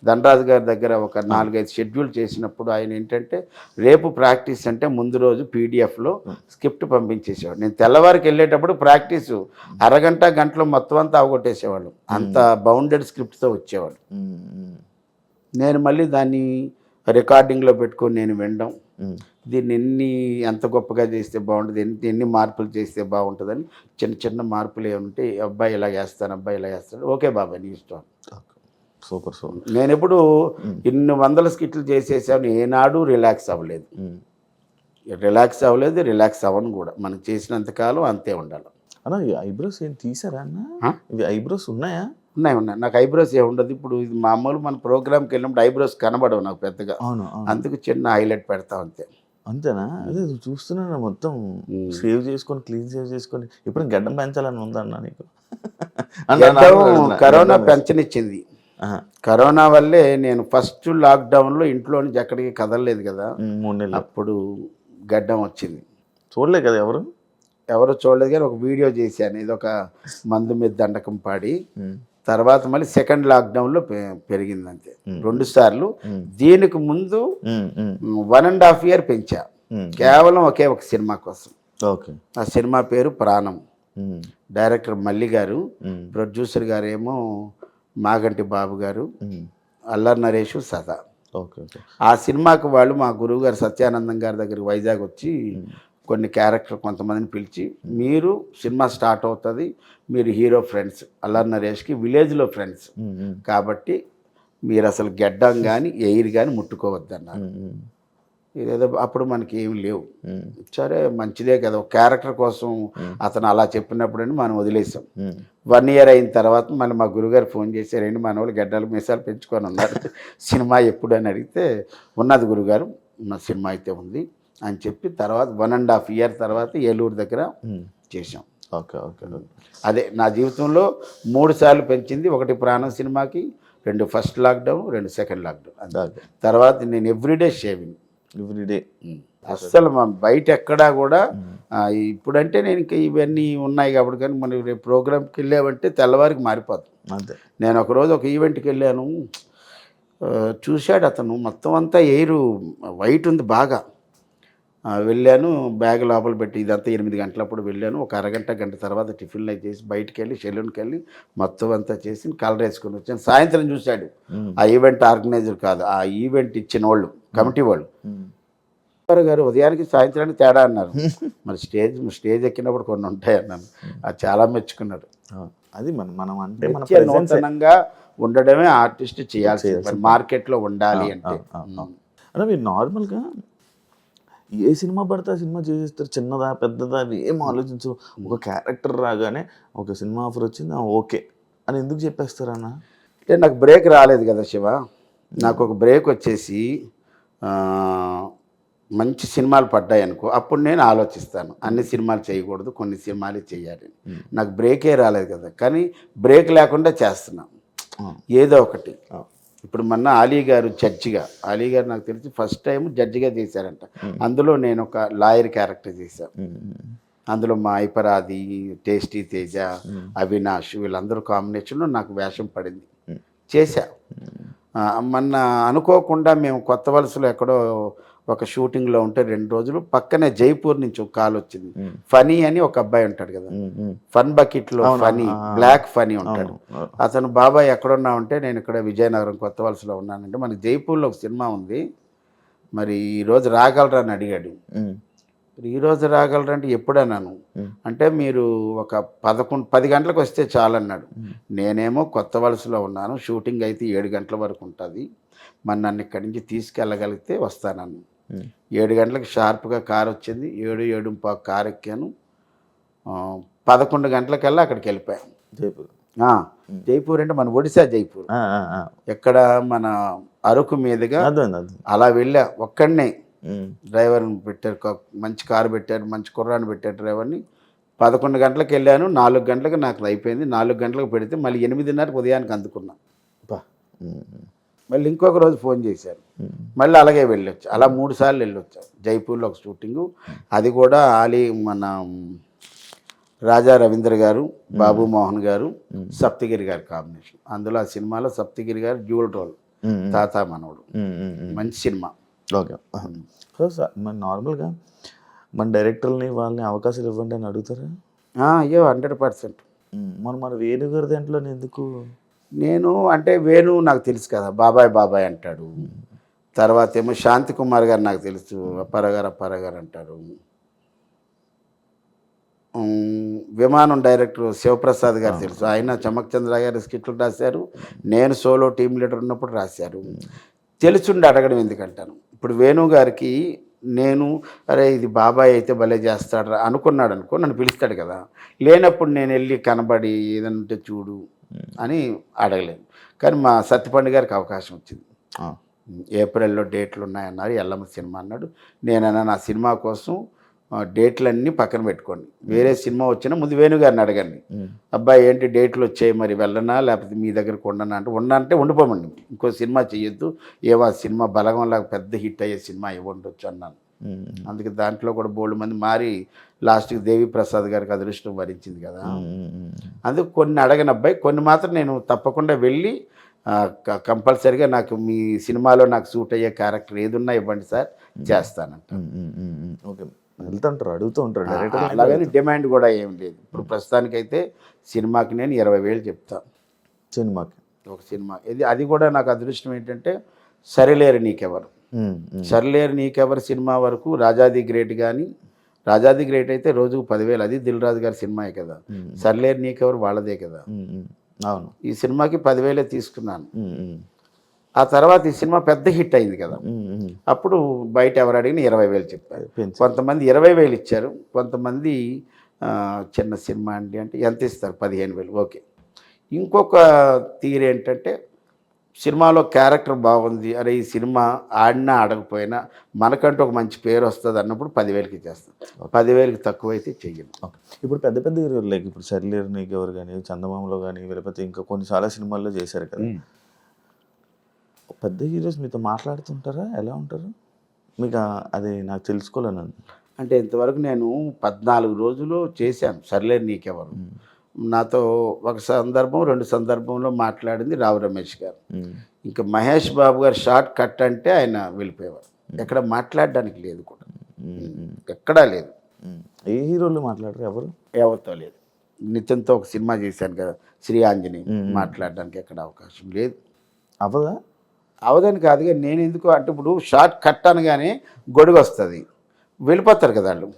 ధనరాజు గారి దగ్గర ఒక 4-5 షెడ్యూల్ చేసినప్పుడు ఆయన ఏంటంటే రేపు ప్రాక్టీస్ అంటే ముందు రోజు పీడిఎఫ్లో స్క్రిప్ట్ పంపించేసేవాడు. నేను తెల్లవారికి వెళ్ళేటప్పుడు ప్రాక్టీసు గంటలో మొత్తం అంతా అవగొట్టేసేవాళ్ళు. అంత బౌండెడ్ స్క్రిప్ట్తో వచ్చేవాళ్ళు. నేను మళ్ళీ దాన్ని రికార్డింగ్లో పెట్టుకొని నేను వినడం, దీన్ని ఎంత గొప్పగా చేస్తే బాగుంటుంది, ఎన్ని మార్పులు చేస్తే బాగుంటుందని చిన్న మార్పులు ఏమంటే అబ్బాయి ఇలా వేస్తాను, అబ్బాయి ఇలా వేస్తాడు, ఓకే బాబాయ్ నీ ఇష్టం. Super super. నేను ఎప్పుడు ఇన్ని వందల స్కిట్లు చేసేసాను, ఏనాడు రిలాక్స్ అవ్వలేదు. రిలాక్స్ అవ్వను కూడా. మనం చేసినంతకాలం అంతే ఉండాలి. అన్న ఈ ఐబ్రోస్ ఏం తీసారా అన్న? ఇవి ఐబ్రోస్ ఉన్నాయా? ఉన్నాయి. నాకు ఐబ్రోస్ ఏ ఉండదు. ఇప్పుడు ఇది మామూలు మన ప్రోగ్రామ్కి వెళ్ళినప్పుడు ఐబ్రోస్ కనబడవు నాకు పెద్దగా. అవును. అందుకు చిన్న హైలైట్ పెడతా అంతే. అంతేనా? అదే చూస్తున్నాను మొత్తం సేవ్ చేసుకొని క్లీన్ సేవ్ చేసుకొని. ఇప్పుడు గడ్డం పెంచాలని ఉందన్న నీకు? కరోనా పెంచనిచ్చింది. కరోనా వల్లే నేను ఫస్ట్ లాక్డౌన్లో ఇంట్లో నుంచి ఎక్కడికి కదలలేదు కదా, 3 నెలలు. అప్పుడు గడ్డం వచ్చింది. చూడలే కదా ఎవరు చూడలేదు, కానీ ఒక వీడియో చేశాను. ఇది ఒక మందు మీద దండకం పాడి. తర్వాత మళ్ళీ సెకండ్ లాక్డౌన్లో పెరిగింది అంతే. 2 సార్లు. దీనికి ముందు 1.5 year పెంచా, కేవలం ఒకే ఒక సినిమా కోసం. ఓకే. ఆ సినిమా పేరు ప్రాణం. డైరెక్టర్ మల్లి గారు, ప్రొడ్యూసర్ గారు ఏమో మాగంటి బాబు గారు, అల్లరి నరేష్, సదా. ఓకే. ఆ సినిమాకి వాళ్ళు మా గురువు గారు సత్యానందం గారి దగ్గరికి వైజాగ్ వచ్చి కొన్ని క్యారెక్టర్ కొంతమందిని పిలిచి, మీరు సినిమా స్టార్ట్ అవుతుంది, మీరు హీరో ఫ్రెండ్స్, అల్లరి నరేష్కి విలేజ్లో ఫ్రెండ్స్ కాబట్టి మీరు అసలు గెడ్డం కానీ ఎయిర్ కానీ ముట్టుకోవద్దన్నారు. ఇదేదో అప్పుడు మనకి ఏమి లేవు. సరే మంచిదే కదా, ఒక క్యారెక్టర్ కోసం అతను అలా చెప్పినప్పుడు మనం వదిలేసాం. 1 year అయిన తర్వాత మళ్ళీ మా గురుగారు ఫోన్ చేసి, రెండు మన వాళ్ళు గడ్డలు మీసాలు పెంచుకొని ఉన్నారు, సినిమా ఎప్పుడు అని అడిగితే, ఉన్నది గురుగారు, ఉన్న సినిమా అయితే ఉంది అని చెప్పి తర్వాత 1.5 year తర్వాత ఏలూరు దగ్గర చేసాం. ఓకే. అదే నా జీవితంలో 3 సార్లు పెంచింది. 1 ప్రాణం సినిమాకి, 2 ఫస్ట్ లాక్డౌన్, 2 సెకండ్ లాక్డౌన్. తర్వాత నేను ఎవ్రీడే షేవింగ్. ఎవ్రీడే అస్సలు మన బయట ఎక్కడా కూడా. ఇప్పుడంటే నేను ఇంకా ఇవన్నీ ఉన్నాయి కాబట్టి, కానీ మనం రేపు ప్రోగ్రామ్కి వెళ్ళామంటే తెల్లవారికి మారిపోతుంది. అంతే. నేను ఒకరోజు ఒక ఈవెంట్కి వెళ్ళాను, చూశాడు అతను మొత్తం అంతా ఎయిర్ వైట్ ఉంది బాగా. వెళ్ళాను, బ్యాగ్ లోపల పెట్టి, ఇదంతా 8 గంటలప్పుడు వెళ్ళాను. ఒక అరగంట గంట తర్వాత టిఫిన్లు అవి చేసి బయటికి వెళ్ళి సెలూన్కి వెళ్ళి మొత్తం అంతా చేసి కలర్ వేసుకొని వచ్చాను. సాయంత్రం చూశాడు, ఆ ఈవెంట్ ఆర్గనైజర్ కాదు, ఆ ఈవెంట్ ఇచ్చిన వాళ్ళు, కమిటీ వాళ్ళు, గారు ఉదయానికి సాయంత్రానికి తేడా అన్నారు. మరి స్టేజ్ ఎక్కినప్పుడు కొన్ని ఉంటాయి అన్నాను. అది చాలా మెచ్చుకున్నాడు. అది మనం అంటే నూతనంగా ఉండడమే ఆర్టిస్ట్ చేయాల్సింది, మార్కెట్లో ఉండాలి అంటే. అలా మీరు నార్మల్గా ఏ సినిమా పడితే ఆ సినిమా చేసేస్తారు, చిన్నదా పెద్దదా అవి ఏం ఆలోచించరు. ఒక క్యారెక్టర్ రాగానే ఒక సినిమా ఆఫర్ వచ్చింది, ఓకే అని ఎందుకు చెప్పేస్తారన్న? అంటే నాకు బ్రేక్ రాలేదు కదా శివ. నాకు ఒక బ్రేక్ వచ్చేసి మంచి సినిమాలు పడ్డాయి అనుకో, అప్పుడు నేను ఆలోచిస్తాను అన్ని సినిమాలు చేయకూడదు, కొన్ని సినిమాలు చేయాలి. నాకు బ్రేకే రాలేదు కదా, కానీ బ్రేక్ లేకుండా చేస్తున్నాను ఏదో ఒకటి. ఇప్పుడు మొన్న అలీ గారు జడ్జిగా, అలీ గారు నాకు తెలిసి ఫస్ట్ టైం జడ్జిగా చేశారంట. అందులో నేను ఒక లాయర్ క్యారెక్టర్ చేశాను. అందులో మా ఐపరాది, టేస్టీ తేజ, అవినాష్ వీళ్ళందరూ కాంబినేషన్లో నాకు వేషం పడింది, చేశా. మొన్న అనుకోకుండా మేము కొత్త వలసలో ఎక్కడో ఒక షూటింగ్లో ఉంటే 2 రోజులు పక్కనే జైపూర్ నుంచి ఒక కాల్ వచ్చింది. ఫనీ అని ఒక అబ్బాయి ఉంటాడు కదా, ఫన్ బకెట్లో ఫనీ, బ్లాక్ ఫనీ ఉంటాడు. అతను బాబాయ్ ఎక్కడున్నా ఉంటే, నేను ఇక్కడ విజయనగరం కొత్త వలసలో ఉన్నానంటే, మనకి జైపూర్లో ఒక సినిమా ఉంది, మరి ఈరోజు రాగలరా అని అడిగాడు. ఈరోజు రాగలరా అంటే ఎప్పుడు అన్నాను. అంటే మీరు ఒక 10 గంటలకు వస్తే చాలన్నాడు. నేనేమో కొత్త వలసలో ఉన్నాను, షూటింగ్ అయితే 7 గంటల వరకు ఉంటుంది, మరి నన్ను ఇక్కడి నుంచి తీసుకెళ్ళగలిగితే వస్తానన్ను. 7 గంటలకు షార్ప్గా కారు వచ్చింది, 7:15 కారు ఎక్కాను. 11 గంటలకల్లా అక్కడికి వెళ్ళిపోయాను. జైపూర్ అంటే మన ఒడిశా జైపూర్, ఎక్కడ మన అరకు మీదుగా అలా వెళ్ళా. ఒక్కడనే డ్రైవర్ని పెట్టారు, మంచి కారు పెట్టారు, మంచి కుర్రాన్ని పెట్టారు డ్రైవర్ని. 11 గంటలకు వెళ్ళాను, 4 గంటలకు నాకు అయిపోయింది. 4 గంటలకు పెడితే మళ్ళీ 8:30 ఉదయానికి అందుకున్నా. మళ్ళీ ఇంకొక రోజు ఫోన్ చేశారు, మళ్ళీ అలాగే వెళ్ళొచ్చు. అలా 3 సార్లు వెళ్ళొచ్చా. జైపూర్లో ఒక షూటింగు, అది కూడా మన రాజా రవీంద్ర గారు, బాబు మోహన్ గారు, సప్తగిరి గారు కాంబినేషన్. అందులో ఆ సినిమాలో సప్తగిరి గారు డ్యూయల్ రోల్, తాత మనవడు, మంచి సినిమా. ఓకే. సో సార్ మన నార్మల్గా మన డైరెక్టర్ని వాళ్ళని అవకాశాలు ఇవ్వండి అని అడుగుతారా? అయ్యో 100%. మన వేణుగారి దాంట్లో ఎందుకు? నేను అంటే వేణు నాకు తెలుసు కదా, బాబాయ్ అంటాడు. తర్వాత ఏమో శాంతి కుమార్ గారు నాకు తెలుసు, అప్పారావు గారు అంటారు. విమానం డైరెక్టర్ శివప్రసాద్ గారు తెలుసు, ఆయన చమక్ చంద్ర గారి స్కిట్లు రాశారు, నేను సోలో టీం లీడర్ ఉన్నప్పుడు రాశారు. తెలుసుండి అడగడం ఎందుకంటాను. ఇప్పుడు వేణు గారికి నేను అరే ఇది బాబాయ్ అయితే భలే చేస్తాడు అనుకున్నాడు అనుకో, నన్ను పిలుస్తాడు కదా. లేనప్పుడు నేను వెళ్ళి కనబడి ఏదైనా ఉంటే చూడు అని అడగలేను. కానీ మా సత్యపండు గారికి అవకాశం వచ్చింది. ఏప్రిల్లో డేట్లు ఉన్నాయన్నారు, ఎల్లమ్మ సినిమా అన్నాడు. నేనన్నా నా సినిమా కోసం డేట్లన్నీ పక్కన పెట్టుకోండి, వేరే సినిమా వచ్చినా ముందు వేణుగారిని అడగండి, అబ్బాయి ఏంటి డేట్లు వచ్చాయి మరి వెళ్ళనా లేకపోతే మీ దగ్గరకు ఉండనా అంటే ఉండంటే ఉండిపోమండి, ఇంకో సినిమా చేయొద్దు, ఏవో ఆ సినిమా బలగంలాగా పెద్ద హిట్ అయ్యే సినిమా ఇవ్వండొచ్చు అన్నాను. అందుకే దాంట్లో కూడా బోల్డ్ మంది మారి లాస్ట్కి దేవి ప్రసాద్ గారికి అదృష్టం వరించింది కదా. అందుకు కొన్ని అడగని అబ్బాయి, కొన్ని మాత్రం నేను తప్పకుండా వెళ్ళి కంపల్సరీగా నాకు మీ సినిమాలో నాకు సూట్ అయ్యే క్యారెక్టర్ ఏదున్నా ఇవ్వండి సార్ చేస్తానంట. ఓకే, వెళ్తుంటారు, అడుగుతూ ఉంటారు డైరెక్టర్. అలాగని డిమాండ్ కూడా ఏం లేదు. ఇప్పుడు ప్రస్తుతానికైతే సినిమాకి నేను 20,000 చెప్తాను సినిమాకి, ఒక సినిమా. అది కూడా నాకు అదృష్టం ఏంటంటే సరిలేరు నీకెవరు, సరిలేరు నీకెవరు సినిమా వరకు రాజాది గ్రేట్ కానీ, రాజాది గ్రేట్ అయితే రోజుకు 10,000, అది దిల్ రాజు గారి సినిమాయే కదా. సరిలేరు నీకెవరు వాళ్ళదే కదా. అవును, ఈ సినిమాకి 10,000 తీసుకున్నాను. ఆ తర్వాత ఈ సినిమా పెద్ద హిట్ అయింది కదా, అప్పుడు బయట ఎవరు అడిగినా 20,000 చెప్పారు. కొంతమంది 20,000 ఇచ్చారు, కొంతమంది చిన్న సినిమా అండి అంటే ఎంత ఇస్తారు 15,000. ఓకే. ఇంకొక తీరు ఏంటంటే సినిమాలో క్యారెక్టర్ బాగుంది, అరే ఈ సినిమా ఆడినా ఆడకపోయినా మనకంటూ ఒక మంచి పేరు వస్తుంది అన్నప్పుడు 10,000కి చేస్తాం. 10,000కి తక్కువైతే చెయ్యను. ఇప్పుడు పెద్ద పెద్ద హీరోలు లైక్ ఇప్పుడు సరిలేరు నీకెవరు కానీ, చందమామలో కానీ, లేకపోతే ఇంకా కొన్ని చాలా సినిమాల్లో చేశారు కదా. పెద్ద హీరోస్ మీతో మాట్లాడుతుంటారా, ఎలా ఉంటారు మీకు? అది నాకు తెలుసుకోలేను. అంటే ఇంతవరకు నేను 14 రోజులు చేశాను సర్లేరు నీకెవరు. నాతో ఒక సందర్భం 2 సందర్భంలో మాట్లాడింది రావు రమేష్ గారు. ఇంకా మహేష్ బాబు గారు షార్ట్ కట్ అంటే ఆయన వెళ్ళిపోయేవారు, ఎక్కడ మాట్లాడడానికి లేదు కూడా, ఎక్కడా లేదు. ఏ హీరోలు మాట్లాడరు, ఎవరితో లేదు. నితిన్తో ఒక సినిమా చేశాను కదా శ్రీ ఆంజనేయ, మాట్లాడడానికి ఎక్కడ అవకాశం లేదు. అవదా అవదని కాదుగా, నేను ఎందుకు అంటే ఇప్పుడు షార్ట్ కట్ అనగానే గొడుగు వస్తుంది, వెళ్ళిపోతారు కదా వాళ్ళు.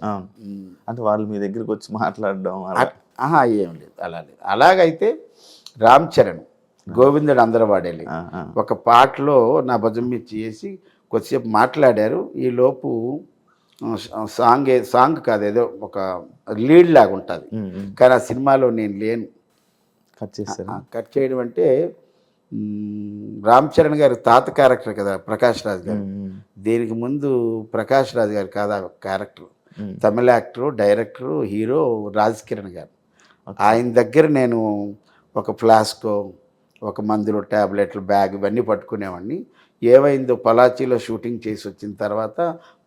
అంటే వాళ్ళు మీ దగ్గరికి వచ్చి మాట్లాడడం ఏం లేదు, అలా లేదు. అలాగైతే రామ్ చరణ్ గోవిందుడు అందరూ వాడేది ఒక పాటలో నా భుజం మీద చేసి కొద్దిసేపు మాట్లాడారు. ఈ లోపు సాంగ్ కాదు, ఏదో ఒక లీడ్ లాగా ఉంటుంది, కానీ ఆ సినిమాలో నేను లేను. కట్ చేయడం అంటే రామ్ చరణ్ గారి తాత క్యారెక్టర్ కదా ప్రకాష్ రాజ్ గారు. దీనికి ముందు ప్రకాష్ రాజ్ గారు కాదు ఆ character, Tamil actor, director, hero Raj Kiran గారు. ఆయన దగ్గర నేను ఒక ఫ్లాస్కో, ఒక మందులు, ట్యాబ్లెట్లు, బ్యాగ్ ఇవన్నీ పట్టుకునేవాడిని. ఏమైందో పలాచీలో షూటింగ్ చేసి వచ్చిన తర్వాత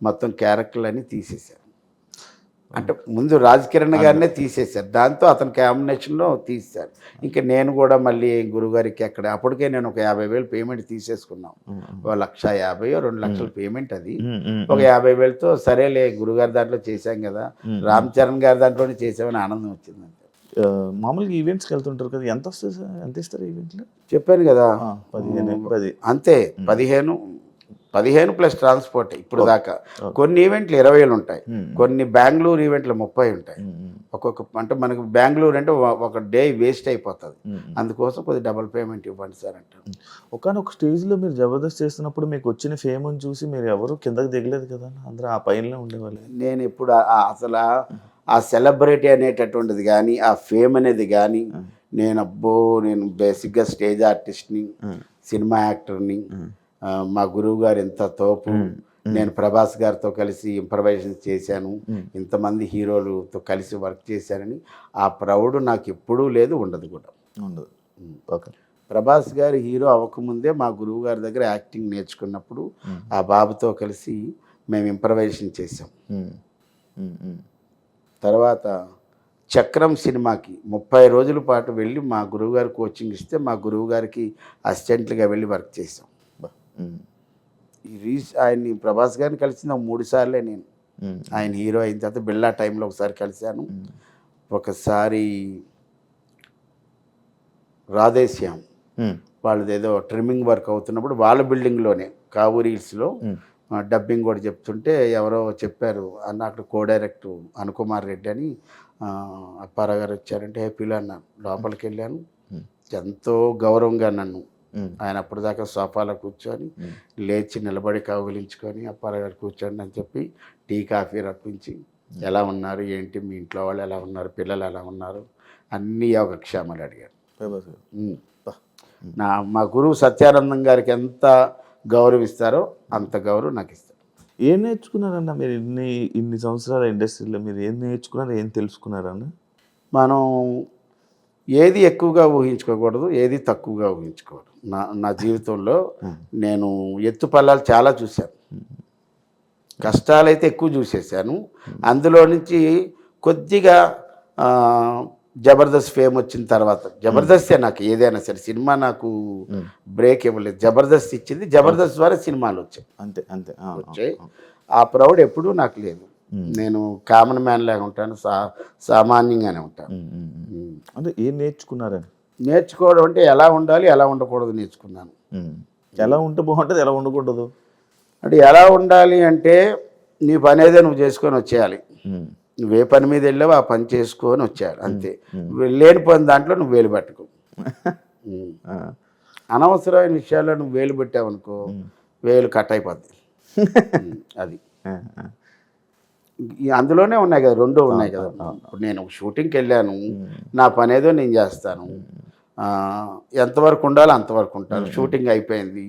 మొత్తం క్యారెక్టర్లు అన్నీ తీసేశారు. అంటే ముందు రాజ్ కిరణ్ గారినే తీసేశారు, దాంతో అతని కాంబినేషన్లో తీసేశారు. ఇంకా నేను కూడా మళ్ళీ గురుగారికి ఎక్కడ, అప్పటికే నేను ఒక 50,000 పేమెంట్ తీసేసుకున్నాం. 1,50,000 2 లక్షల పేమెంట్, అది ఒక 50,000తో సరేలే గురుగారి దాంట్లో చేశాం కదా, రామ్ చరణ్ గారి దాంట్లోనే చేసామని ఆనందం వచ్చింది. మామూలుగా ఈవెంట్స్కి వెళ్తుంటారు కదా, ఎంత వస్తుంది సార్, ఎంత ఇస్తారు ఈవెంట్లో? చెప్పాను కదా 15 అంతే, 15 ప్లస్ ట్రాన్స్పోర్ట్ ఇప్పుడు దాకా. కొన్ని ఈవెంట్లు 20,000 ఉంటాయి, కొన్ని బెంగళూరు ఈవెంట్లు 30 ఉంటాయి. అంటే మనకు బెంగళూరు అంటే ఒక డే వేస్ట్ అయిపోతుంది, అందుకోసం కొద్ది డబుల్ పేమెంట్ ఇవ్వండి సార్ అంటారు. ఒకనొక స్టేజ్లో మీరు జబర్దస్త్ చేస్తున్నప్పుడు మీకు వచ్చిన ఫేమ్ని చూసి మీరు ఎవరు కిందకి దిగలేదు కదా, అందరూ ఆ పైనలో ఉండేవాళ్ళు. నేను ఇప్పుడు అసలు ఆ సెలబ్రిటీ అనేటటువంటిది కానీ, ఆ ఫేమ్ అనేది కానీ, నేను బేసిక్గా స్టేజ్ ఆర్టిస్ట్ని, సినిమా యాక్టర్ని. మా గురువు గారు ఎంత తోపు, నేను ప్రభాస్ గారితో కలిసి ఇంప్రవైజేషన్ చేశాను, ఇంతమంది హీరోలతో కలిసి వర్క్ చేశానని ఆ ప్రౌడ్ నాకు ఎప్పుడూ లేదు, ఉండదు కూడా. ఓకే. ప్రభాస్ గారు హీరో అవ్వకముందే మా గురువు గారి దగ్గర యాక్టింగ్ నేర్చుకున్నప్పుడు ఆ బాబుతో కలిసి మేము ఇంప్రవైజేషన్ చేసాం. తర్వాత చక్రం సినిమాకి 30 రోజుల పాటు వెళ్ళి మా గురువుగారు కోచింగ్ ఇస్తే మా గురువుగారికి అసిస్టెంట్లుగా వెళ్ళి వర్క్ చేసాం. ఆయన్ని ప్రభాస్ గారిని కలిసిన 3 సార్లే నేను. ఆయన హీరో అయిన తర్వాత బిళ్ళా టైంలో ఒకసారి కలిశాను, ఒకసారి రాధేశ్యామ్ వాళ్ళది ఏదో ట్రిమ్మింగ్ వర్క్ అవుతున్నప్పుడు వాళ్ళ బిల్డింగ్లోనే కావూరి హిల్స్లో డబ్బింగ్ కూడా చెప్తుంటే ఎవరో చెప్పారు అన్న అక్కడ కో డైరెక్టర్ అనుకుమార్ రెడ్డి అని అప్పారావు గారు వచ్చారంటే హ్యాపీలో అన్నాను. లోపలికి వెళ్ళాను. ఎంతో గౌరవంగా నన్ను ఆయన అప్పటిదాకా సోఫాలో కూర్చొని లేచి నిలబడి కౌగిలించుకొని అప్పారావు గారు కూర్చోండి అని చెప్పి టీ కాఫీ రప్పించి ఎలా ఉన్నారు ఏంటి మీ ఇంట్లో వాళ్ళు ఎలా ఉన్నారు పిల్లలు ఎలా ఉన్నారు అన్నీ యోగక్షేమాలు అడిగారు. మా గురువు సత్యానందం గారికి ఎంత గౌరవిస్తారో అంత గౌరవం నాకు ఇస్తారు. ఏం నేర్చుకున్నారన్న మీరు ఇన్ని సంవత్సరాల ఇండస్ట్రీలో మీరు ఏం నేర్చుకున్నారు, ఏం తెలుసుకున్నారన్న? మనం ఏది ఎక్కువగా ఊహించుకోకూడదు, ఏది తక్కువగా ఊహించుకోకూడదు. నా జీవితంలో నేను ఎత్తుపల్లాలు చాలా చూశాను, కష్టాలైతే ఎక్కువ చూసేసాను. అందులో నుంచి కొద్దిగా జబర్దస్త్ ఫేమ్ వచ్చిన తర్వాత, జబర్దస్తే నాకు ఏదైనా సరే, సినిమా నాకు బ్రేక్ ఇవ్వలేదు, జబర్దస్త్ ఇచ్చింది, జబర్దస్త్ ద్వారా సినిమాలు వచ్చాయి. అంతే అంతే వచ్చాయి. ఆ ప్రౌడ్ ఎప్పుడూ నాకు లేదు. నేను కామన్ మ్యాన్ లాగా ఉంటాను, సామాన్యంగానే ఉంటాను. అంటే ఏం నేర్చుకున్నారని? నేర్చుకోవడం అంటే ఎలా ఉండాలి ఎలా ఉండకూడదు నేర్చుకున్నాను. ఎలా ఉంటే బాగుంటుంది, ఎలా ఉండకూడదు అంటే ఎలా ఉండాలి అంటే నీ పని ఏదో నువ్వు చేసుకొని వచ్చేయాలి. నువ్వే పని మీద వెళ్ళావు ఆ పని చేసుకొని వచ్చేయాలి అంతే. లేని పని దాంట్లో నువ్వు వేలు పట్టుకో. అనవసరమైన విషయాల్లో నువ్వు వేలు పెట్టావనుకో వేలు కట్ అయిపోద్ది. అది అందులోనే ఉన్నాయి కదా, రెండు ఉన్నాయి కదా. ఇప్పుడు నేను షూటింగ్కి వెళ్ళాను, నా పని ఏదో నేను చేస్తాను, ఎంతవరకు ఉండాలో అంతవరకు ఉంటాను. షూటింగ్ అయిపోయింది,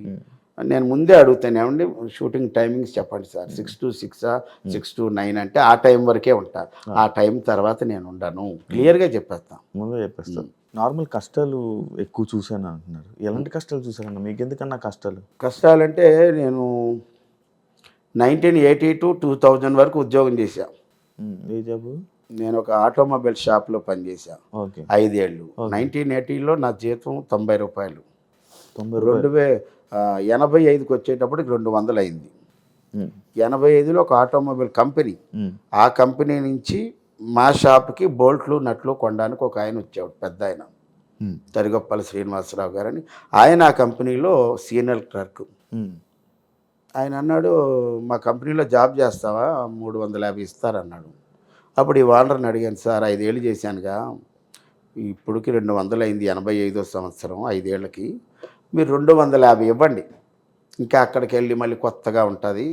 నేను ముందే అడుగుతాను ఏమండి షూటింగ్ టైమింగ్స్ చెప్పండి సార్, 6 to 6 6 to 9 అంటే ఆ టైం వరకే ఉంటాను, ఆ టైం తర్వాత నేను ఉండను, క్లియర్గా చెప్పేస్తాను. ముందే చెప్పేస్తాను. నార్మల్ కష్టాలు ఎక్కువ చూశాను అంటున్నారు, ఎలాంటి కష్టాలు చూశారన్న? మీకు ఎందుకన్నా కష్టాలంటే నేను 1980 to 2000 వరకు ఉద్యోగం చేశాను. ఏ జాబు? నేను ఒక ఆటోమొబైల్ షాప్లో పనిచేశాను 5 ఏళ్ళు. 1980లో నా జీతం 90 రూపాయలు. 85కి వచ్చేటప్పటికి 200 అయింది. 85లో ఒక ఆటోమొబైల్ కంపెనీ, ఆ కంపెనీ నుంచి మా షాప్కి బోల్ట్లు నట్లు కొనడానికి ఒక ఆయన వచ్చాడు, పెద్ద ఆయన, తరిగొప్పల శ్రీనివాసరావు గారని. ఆయన ఆ కంపెనీలో సీనియర్ క్లర్క్. ఆయన అన్నాడు మా కంపెనీలో జాబ్ చేస్తావా, 350 ఇస్తారన్నాడు. అప్పుడు ఈ ఓనర్ని అడిగాను, సార్ 5 ఏళ్ళు చేశానుగా, ఇప్పటికి 200 అయింది, 85వ సంవత్సరం, 5 ఏళ్ళకి మీరు 250 ఇవ్వండి, ఇంకా అక్కడికి వెళ్ళి మళ్ళీ కొత్తగా ఉంటుంది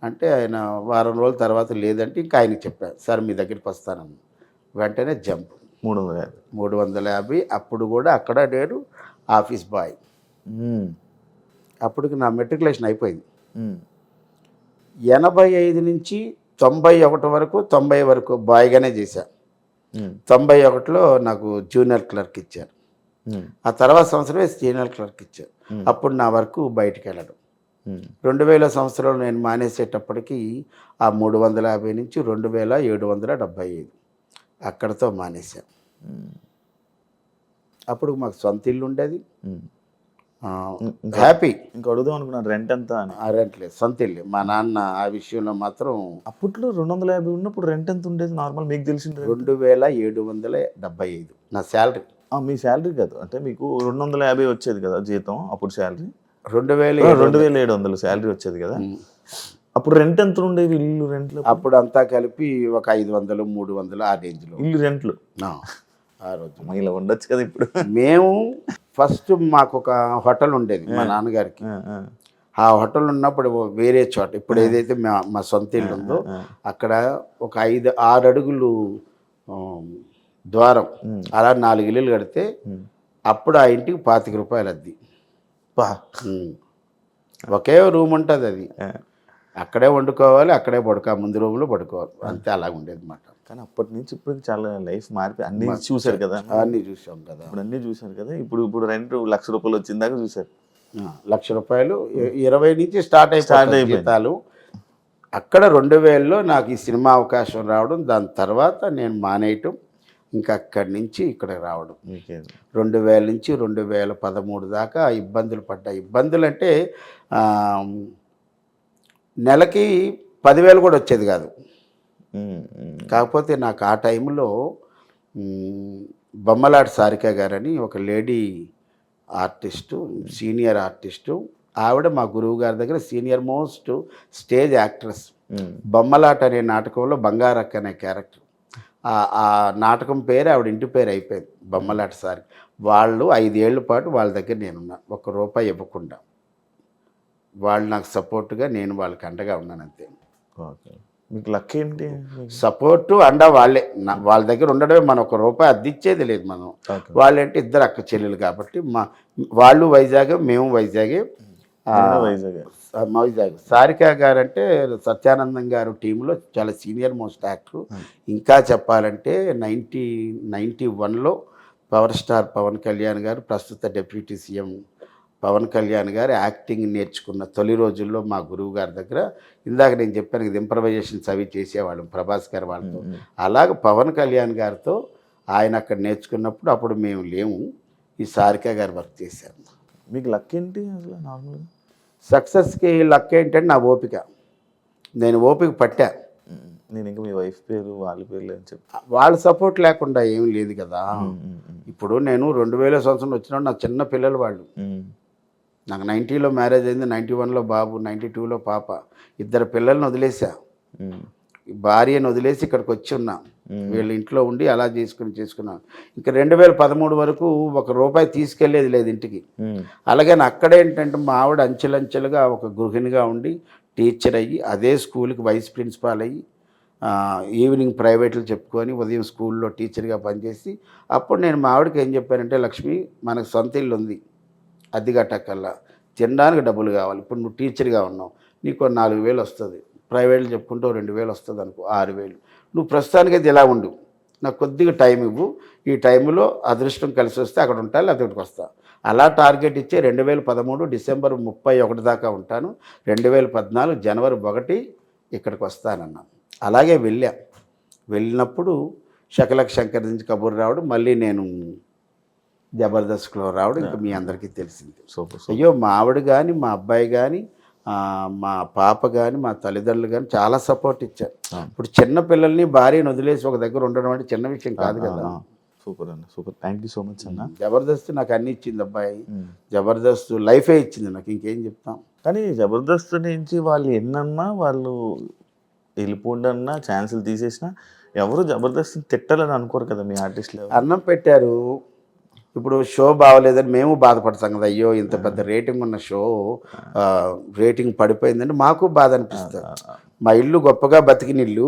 అంటే. ఆయన వారం రోజుల తర్వాత లేదంటే ఇంకా ఆయనకి చెప్పాను, సార్ మీ దగ్గరికి వస్తానని. వెంటనే జంప్ 350. అప్పుడు కూడా అక్కడ నేను ఆఫీస్ బాయ్. అప్పటికి నా మెట్రికులేషన్ అయిపోయింది. 85 నుంచి 91 వరకు 90 వరకు బాయ్గానే చేశాను. 91లో నాకు జూనియర్ క్లర్క్ ఇచ్చారు. ఆ తర్వాత సంవత్సరమే సీనియర్ క్లర్క్ ఇచ్చారు. అప్పుడు నా వరకు బయటికి వెళ్ళడం. 2000 సంవత్సరంలో నేను మానేసేటప్పటికి ఆ 350 నుంచి 2775 అక్కడతో మానేశాను. అప్పుడు మాకు సొంత ఇల్లు ఉండేది, హ్యాపీ. ఇంకా అడుగుదాం అనుకున్నాను రెంట్ ఎంత అని. రెంట్ లేదు, సొంత ఇల్లు. మా నాన్న ఆ విషయంలో మాత్రం. అప్పట్లో 250 ఉన్నప్పుడు రెంట్ ఎంత ఉండేది నార్మల్ మీకు తెలిసింది? 2775 నా శాలరీ. మీ శాలరీ కాదు, అంటే మీకు 250 వచ్చేది కదా జీతం, అప్పుడు శాలరీ 2700 శాలరీ వచ్చేది కదా. అప్పుడు రెంట్ ఎంత ఉండేది ఇల్లు రెంట్లు? అప్పుడు అంతా కలిపి ఒక 500 300 ఆ రేంజ్లో ఇల్లు రెంట్లు ఆ రోజు. ఇలా ఉండొచ్చు కదా ఇప్పుడు. మేము ఫస్ట్ మాకు ఒక హోటల్ ఉండేది మా నాన్నగారికి. ఆ హోటల్ ఉన్నప్పుడు వేరే చోట, ఇప్పుడు ఏదైతే మా సొంత ఇల్లు ఉందో అక్కడ ఒక 5-6 అడుగులు ద్వారం, అలా 4 ఇల్లులు కడితే అప్పుడు ఆ ఇంటికి 25 రూపాయలు అద్ది. ఒకే రూమ్ ఉంటుంది, అది అక్కడే వండుకోవాలి, అక్కడే ముందు రూమ్లో పడుకోవాలి, అంతే. అలాగ ఉండేది అన్నమాట. కానీ అప్పటి నుంచి ఇప్పుడు చాలా లైఫ్ మారిపోయి అన్ని చూశారు కదా. అన్నీ చూసాం కదా, ఇప్పుడు అన్నీ చూశారు కదా. ఇప్పుడు రెంట్ 1,00,000 రూపాయలు వచ్చిందాక చూశారు. 1,00,000 రూపాయలు 20 నుంచి స్టార్ట్ అయిపోతాయి జీతాలు. అక్కడ 2000లో నాకు ఈ సినిమా అవకాశం రావడం, దాని తర్వాత నేను మానేయటం, ఇంకా అక్కడి నుంచి ఇక్కడ రావడం. 2000 నుంచి 2013 దాకా ఇబ్బందులు పడ్డా. ఇబ్బందులు అంటే నెలకి 10,000 కూడా వచ్చేది కాదు. కాకపోతే నాకు ఆ టైంలో బొమ్మలాటి సారిక గారని ఒక లేడీ ఆర్టిస్టు, సీనియర్ ఆర్టిస్టు, ఆవిడ మా గురువు గారి దగ్గర సీనియర్ మోస్ట్ స్టేజ్ యాక్ట్రెస్. బొమ్మలాట అనే నాటకంలో బంగారక్క అనే క్యారెక్టర్. ఆ నాటకం పేరు ఆవిడ ఇంటి పేరు అయిపోయింది, బొమ్మలాట సారి. వాళ్ళు 5 ఏళ్ల పాటు వాళ్ళ దగ్గర నేనున్నా, ₹1 ఇవ్వకుండా. వాళ్ళు నాకు సపోర్ట్గా, నేను వాళ్ళకి అండగా ఉన్నాను అంతే. ఓకే. మీకు లక్ ఏంటి? సపోర్టు అండ వాళ్ళే. వాళ్ళ దగ్గర ఉండడమే. మనం ₹1 అద్దిచ్చేది లేదు మనం. ఓకే. వాళ్ళంటే ఇద్దరు అక్క చెల్లెలు కాబట్టి వాళ్ళు వైజాగ్, మేము వైజాగే. వైజాగ్. వైజాగ్. సారిక గారు అంటే సత్యానందం గారు టీంలో చాలా సీనియర్ మోస్ట్ యాక్టర్. ఇంకా చెప్పాలంటే 1991లో పవర్ స్టార్ పవన్ కళ్యాణ్ గారు, ప్రస్తుత డిప్యూటీ సీఎం పవన్ కళ్యాణ్ గారు యాక్టింగ్ నేర్చుకున్న తొలి రోజుల్లో మా గురువు గారి దగ్గర, ఇందాక నేను చెప్పాను ఇది ఇంప్రవైజేషన్స్ అవి చేసేవాళ్ళం ప్రభాస్ గారు వాళ్ళతో. అలాగ పవన్ కళ్యాణ్ గారితో ఆయన అక్కడ నేర్చుకున్నప్పుడు అప్పుడు మేము లేము, ఈ సారిక గారు వర్క్ చేశారు. మీకు లక్ ఏంటి అసలు నార్మల్గా? సక్సెస్కి లక్ ఏంటంటే నా ఓపిక. నేను ఓపిక పట్టా. నేను ఇంకా మీ వైఫ్ పేరు వాళ్ళ పేర్లు అని చెప్పి వాళ్ళ సపోర్ట్ లేకుండా ఏం లేదు కదా. ఇప్పుడు నేను 2000 సంవత్సరం వచ్చినప్పుడు నా చిన్న పిల్లలు వాళ్ళు. నాకు 90లో మ్యారేజ్ అయింది, 91లో బాబు, 92లో పాప. 2 పిల్లల్ని వదిలేసా, భార్యను వదిలేసి ఇక్కడికి వచ్చి ఉన్నా. వీళ్ళ ఇంట్లో ఉండి అలా చేసుకున్నాను. ఇంకా 2013 వరకు ₹1 తీసుకెళ్లేది లేదు ఇంటికి. అలాగే అక్కడేంటంటే మా ఆవిడ అంచెలంచెలుగా ఒక గృహిణిగా ఉండి టీచర్ అయ్యి, అదే స్కూల్కి వైస్ ప్రిన్సిపాల్ అయ్యి, ఈవినింగ్ ప్రైవేట్లు చెప్పుకొని ఉదయం స్కూల్లో టీచర్గా పనిచేసి, అప్పుడు నేను మా ఆవిడకి ఏం చెప్పానంటే, లక్ష్మి మనకు సొంత ఇల్లు ఉంది, అద్దె కట్టక్కల్లా, తినడానికి డబ్బులు కావాలి. ఇప్పుడు నువ్వు టీచర్గా ఉన్నావు, నీకు 4,000 వస్తుంది, ప్రైవేట్లు చెప్పుకుంటూ 2,000 వస్తుంది అనుకో, 6,000. నువ్వు ప్రస్తుతానికైతే ఇలా ఉండు, నాకు కొద్దిగా టైం ఇవ్వు, ఈ టైంలో అదృష్టం కలిసి వస్తే అక్కడ ఉంటాను, లేకపోతే ఇక్కడికి వస్తా. అలా టార్గెట్ ఇచ్చే 2013 డిసెంబర్ 31 దాకా ఉంటాను. 2014 జనవరి 1 ఇక్కడికి వస్తానన్నాను. అలాగే వెళ్ళినప్పుడు శకలక్ శంకర్ నుంచి కబూర్ రావడం, మళ్ళీ నేను జబర్దస్త్లో రావడం ఇంకా మీ అందరికీ తెలిసింది. అయ్యో మా ఆవిడ కానీ, మా అబ్బాయి కానీ, మా పాప కానీ, మా తల్లిదండ్రులు కానీ చాలా సపోర్ట్ ఇచ్చారు. ఇప్పుడు చిన్న పిల్లల్ని భార్యను వదిలేసి ఒక దగ్గర ఉండడం అంటే చిన్న విషయం కాదు కదా. సూపర్ అన్న, super. Thank you so much అన్న. జబర్దస్త్ నాకు అన్ని ఇచ్చింది అబ్బాయి. జబర్దస్త్ లైఫే ఇచ్చింది నాకు, ఇంకేం చెప్తాం. కానీ జబర్దస్త్ నుంచి వాళ్ళు ఎన్నన్నా, వాళ్ళు వెళ్ళిపోండన్నా, ఛాన్సులు తీసేసినా ఎవరు జబర్దస్త్ తిట్టాలని అనుకోరు కదా మీ ఆర్టిస్టులు. అన్నం పెట్టారు, ఇప్పుడు షో బాగోలేదని మేము బాధపడతాం కదా. అయ్యో ఇంత పెద్ద రేటింగ్ ఉన్న షో రేటింగ్ పడిపోయిందంటే మాకు బాధ అనిపిస్తుంది. మా ఇల్లు గొప్పగా బతికిన ఇల్లు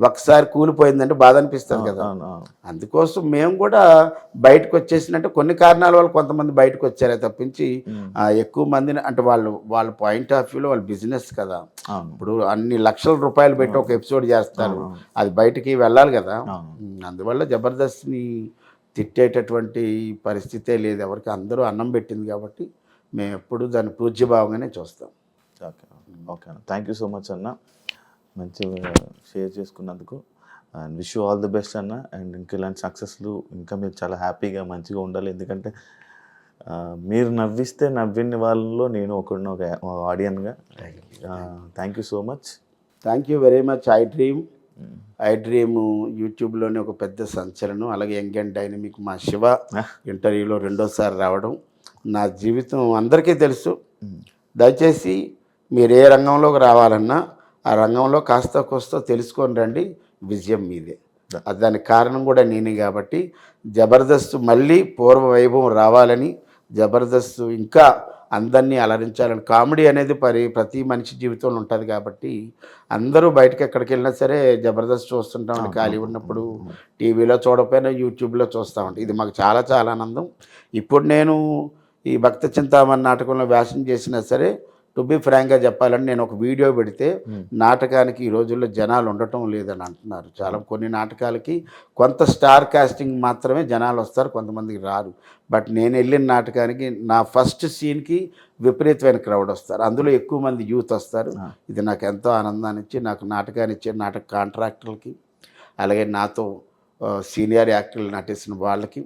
ఒకసారి కూలిపోయిందంటే బాధ అనిపిస్తుంది కదా. అందుకోసం మేము కూడా బయటకు వచ్చేసినట్టు కొన్ని కారణాల వల్ల కొంతమంది బయటకు వచ్చారే తప్పించి ఎక్కువ మందిని అంటే వాళ్ళ పాయింట్ ఆఫ్ వ్యూలో వాళ్ళ బిజినెస్ కదా. ఇప్పుడు అన్ని లక్షల రూపాయలు పెట్టి ఒక ఎపిసోడ్ చేస్తారు, అది బయటికి వెళ్ళాలి కదా. అందువల్ల జబర్దస్త్ని తిట్టేటటువంటి పరిస్థితే లేదు ఎవరికి. అందరూ అన్నం పెట్టింది కాబట్టి మేము ఎప్పుడు దాన్ని పూజ్యభావంగానే చూస్తాం. ఓకే ఓకే అన్న, థ్యాంక్ యూ సో మచ్ అన్న, మంచిగా షేర్ చేసుకున్నందుకు. And wish you all the best అన్న. అండ్ ఇంకా ఇలాంటి సక్సెస్లు ఇంకా మీరు చాలా హ్యాపీగా మంచిగా ఉండాలి. ఎందుకంటే మీరు నవ్విస్తే నవ్విన వాళ్ళలో నేను ఒక ఆడియన్గా. Thank you so much. Thank you very much. I dream యూట్యూబ్లోనే ఒక పెద్ద సంచలనం. అలాగే యంగ్ అండ్ డైనమిక్ మా శివ ఇంటర్వ్యూలో 2వ సారి రావడం నా జీవితం అందరికీ తెలుసు. దయచేసి మీరు ఏ రంగంలోకి రావాలన్నా ఆ రంగంలో కాస్త కోస్త తెలుసుకొని రండి, విజయం మీదే. దానికి కారణం కూడా నేనే కాబట్టి జబర్దస్త్ మళ్ళీ పూర్వ వైభవం రావాలని, జబర్దస్త్ ఇంకా అందరినీ అలరించాలని. కామెడీ అనేది ప్రతి మనిషి జీవితంలో ఉంటుంది కాబట్టి అందరూ బయటకు ఎక్కడికి వెళ్ళినా సరే జబర్దస్త్ చూస్తుంటామండి. ఖాళీ ఉన్నప్పుడు టీవీలో చూడకపోయినా యూట్యూబ్లో చూస్తామండి. ఇది మాకు చాలా చాలా ఆనందం. ఇప్పుడు నేను ఈ భక్త చింతామణి నాటకంలో వ్యాసం చేసినా సరే, టు బి ఫ్రాంక్గా చెప్పాలని నేను ఒక వీడియో పెడితే నాటకానికి ఈ రోజుల్లో జనాలు ఉండటం లేదని అంటున్నారు. చాలా కొన్ని నాటకాలకి కొంత స్టార్ కాస్టింగ్ మాత్రమే జనాలు వస్తారు, కొంతమందికి రారు. బట్ నేను వెళ్ళిన నాటకానికి నా ఫస్ట్ సీన్కి విపరీతమైన క్రౌడ్ వస్తారు, అందులో ఎక్కువ మంది యూత్ వస్తారు. ఇది నాకు ఎంతో ఆనందాన్ని ఇచ్చి, నాకు నాటకాన్ని ఇచ్చే నాటక కాంట్రాక్టర్లకి, అలాగే నాతో సీనియర్ యాక్టర్లు నటించిన వాళ్ళకి,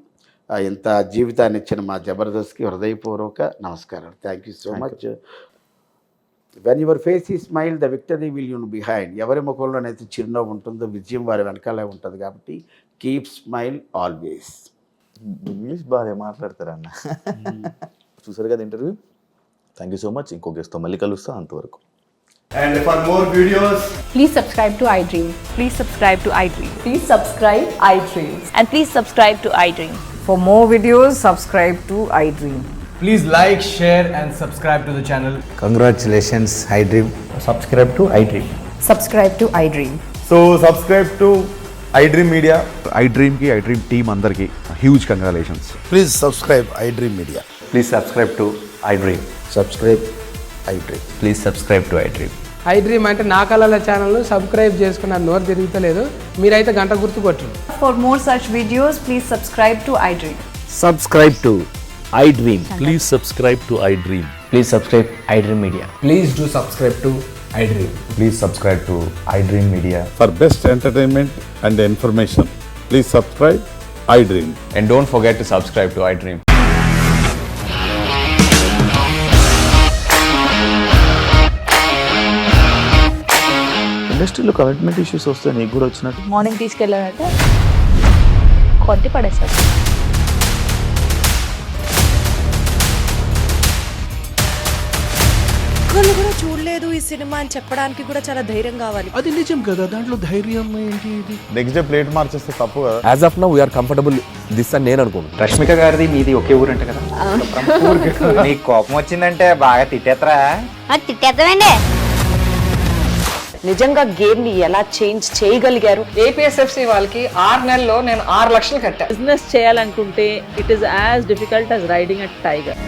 ఇంత జీవితాన్ని ఇచ్చిన మా జబర్దస్త్కి హృదయపూర్వక నమస్కారాలు. Thank you so much. When your face ఈ smile the victory will you behind. ఎవరి ముఖంలోనైతే చిరునవ్వు ఉంటుందో విజయం వారి వెనకాలే ఉంటుంది కాబట్టి కీప్ స్మైల్ ఆల్వేస్. ఇంగ్లీష్ బాగా మాట్లాడతారన్న. చూసారు కదా interview. Thank you so much. ఇంకో గెస్ట్తో మళ్ళీ కలుస్తాం. అంతవరకు And for more videos, Please subscribe to iDream. Please subscribe to iDream. Please subscribe iDream. And please subscribe to iDream. For more videos, subscribe to iDream. please like, share, and subscribe to the channel. Congratulations, iDream. Subscribe to iDream. Subscribe to iDream. So subscribe to iDream Media. iDream ki iDream team andarki huge congratulations. Please subscribe iDream Media. Please subscribe to iDream. Subscribe iDream. Please subscribe to iDream. iDream అంటే నా కళల ఛానల్ను subscribe చేసుకున్న నోరు తిరుగుతలేదు, మీరైతే గంట గుర్తు కొట్టండి. For more such videos, please subscribe to iDream. Subscribe to iDream. Please subscribe to iDream. Please subscribe iDream Media. Please do subscribe to iDream. Please subscribe to iDream Media. For best entertainment and information, please subscribe iDream. And don't forget to subscribe to iDream. ఇండస్ట్రీలో commitment issues వస్తే నీకు కూడా వచ్చినట్టు morning తీసుకెళ్ళాడంటే కొట్టి పడేశాడు. ఒక్కళ్ళు కూడా చూడలేదు ఈ సినిమా అని చెప్పడానికి కూడా చాలా ధైర్యం కావాలి. అది నిజం కదా, దాంట్లో ధైర్యం ఏంటి? ఇది నెక్స్ట్ డే ప్లేట్ మార్చేస్తే తప్పు కదా. As of now, we are comfortable this అని నేను అనుకుంటున్నాను. రష్మిక గారిది మీది ఒకే ఊరంట కదా. నీకు కోపం వచ్చిందంటే బాగా తిట్టేత్తరా? తిట్టేద్దామండి. నిజంగా గేమ్ ని ఎలా చేంజ్ చేయగలిగారు? APSFC వాళ్ళకి 6 నెలల్లో నేను 6 లక్షలు కట్టా. బిజినెస్ చేయాలనుకుంటే it is as difficult as riding a tiger.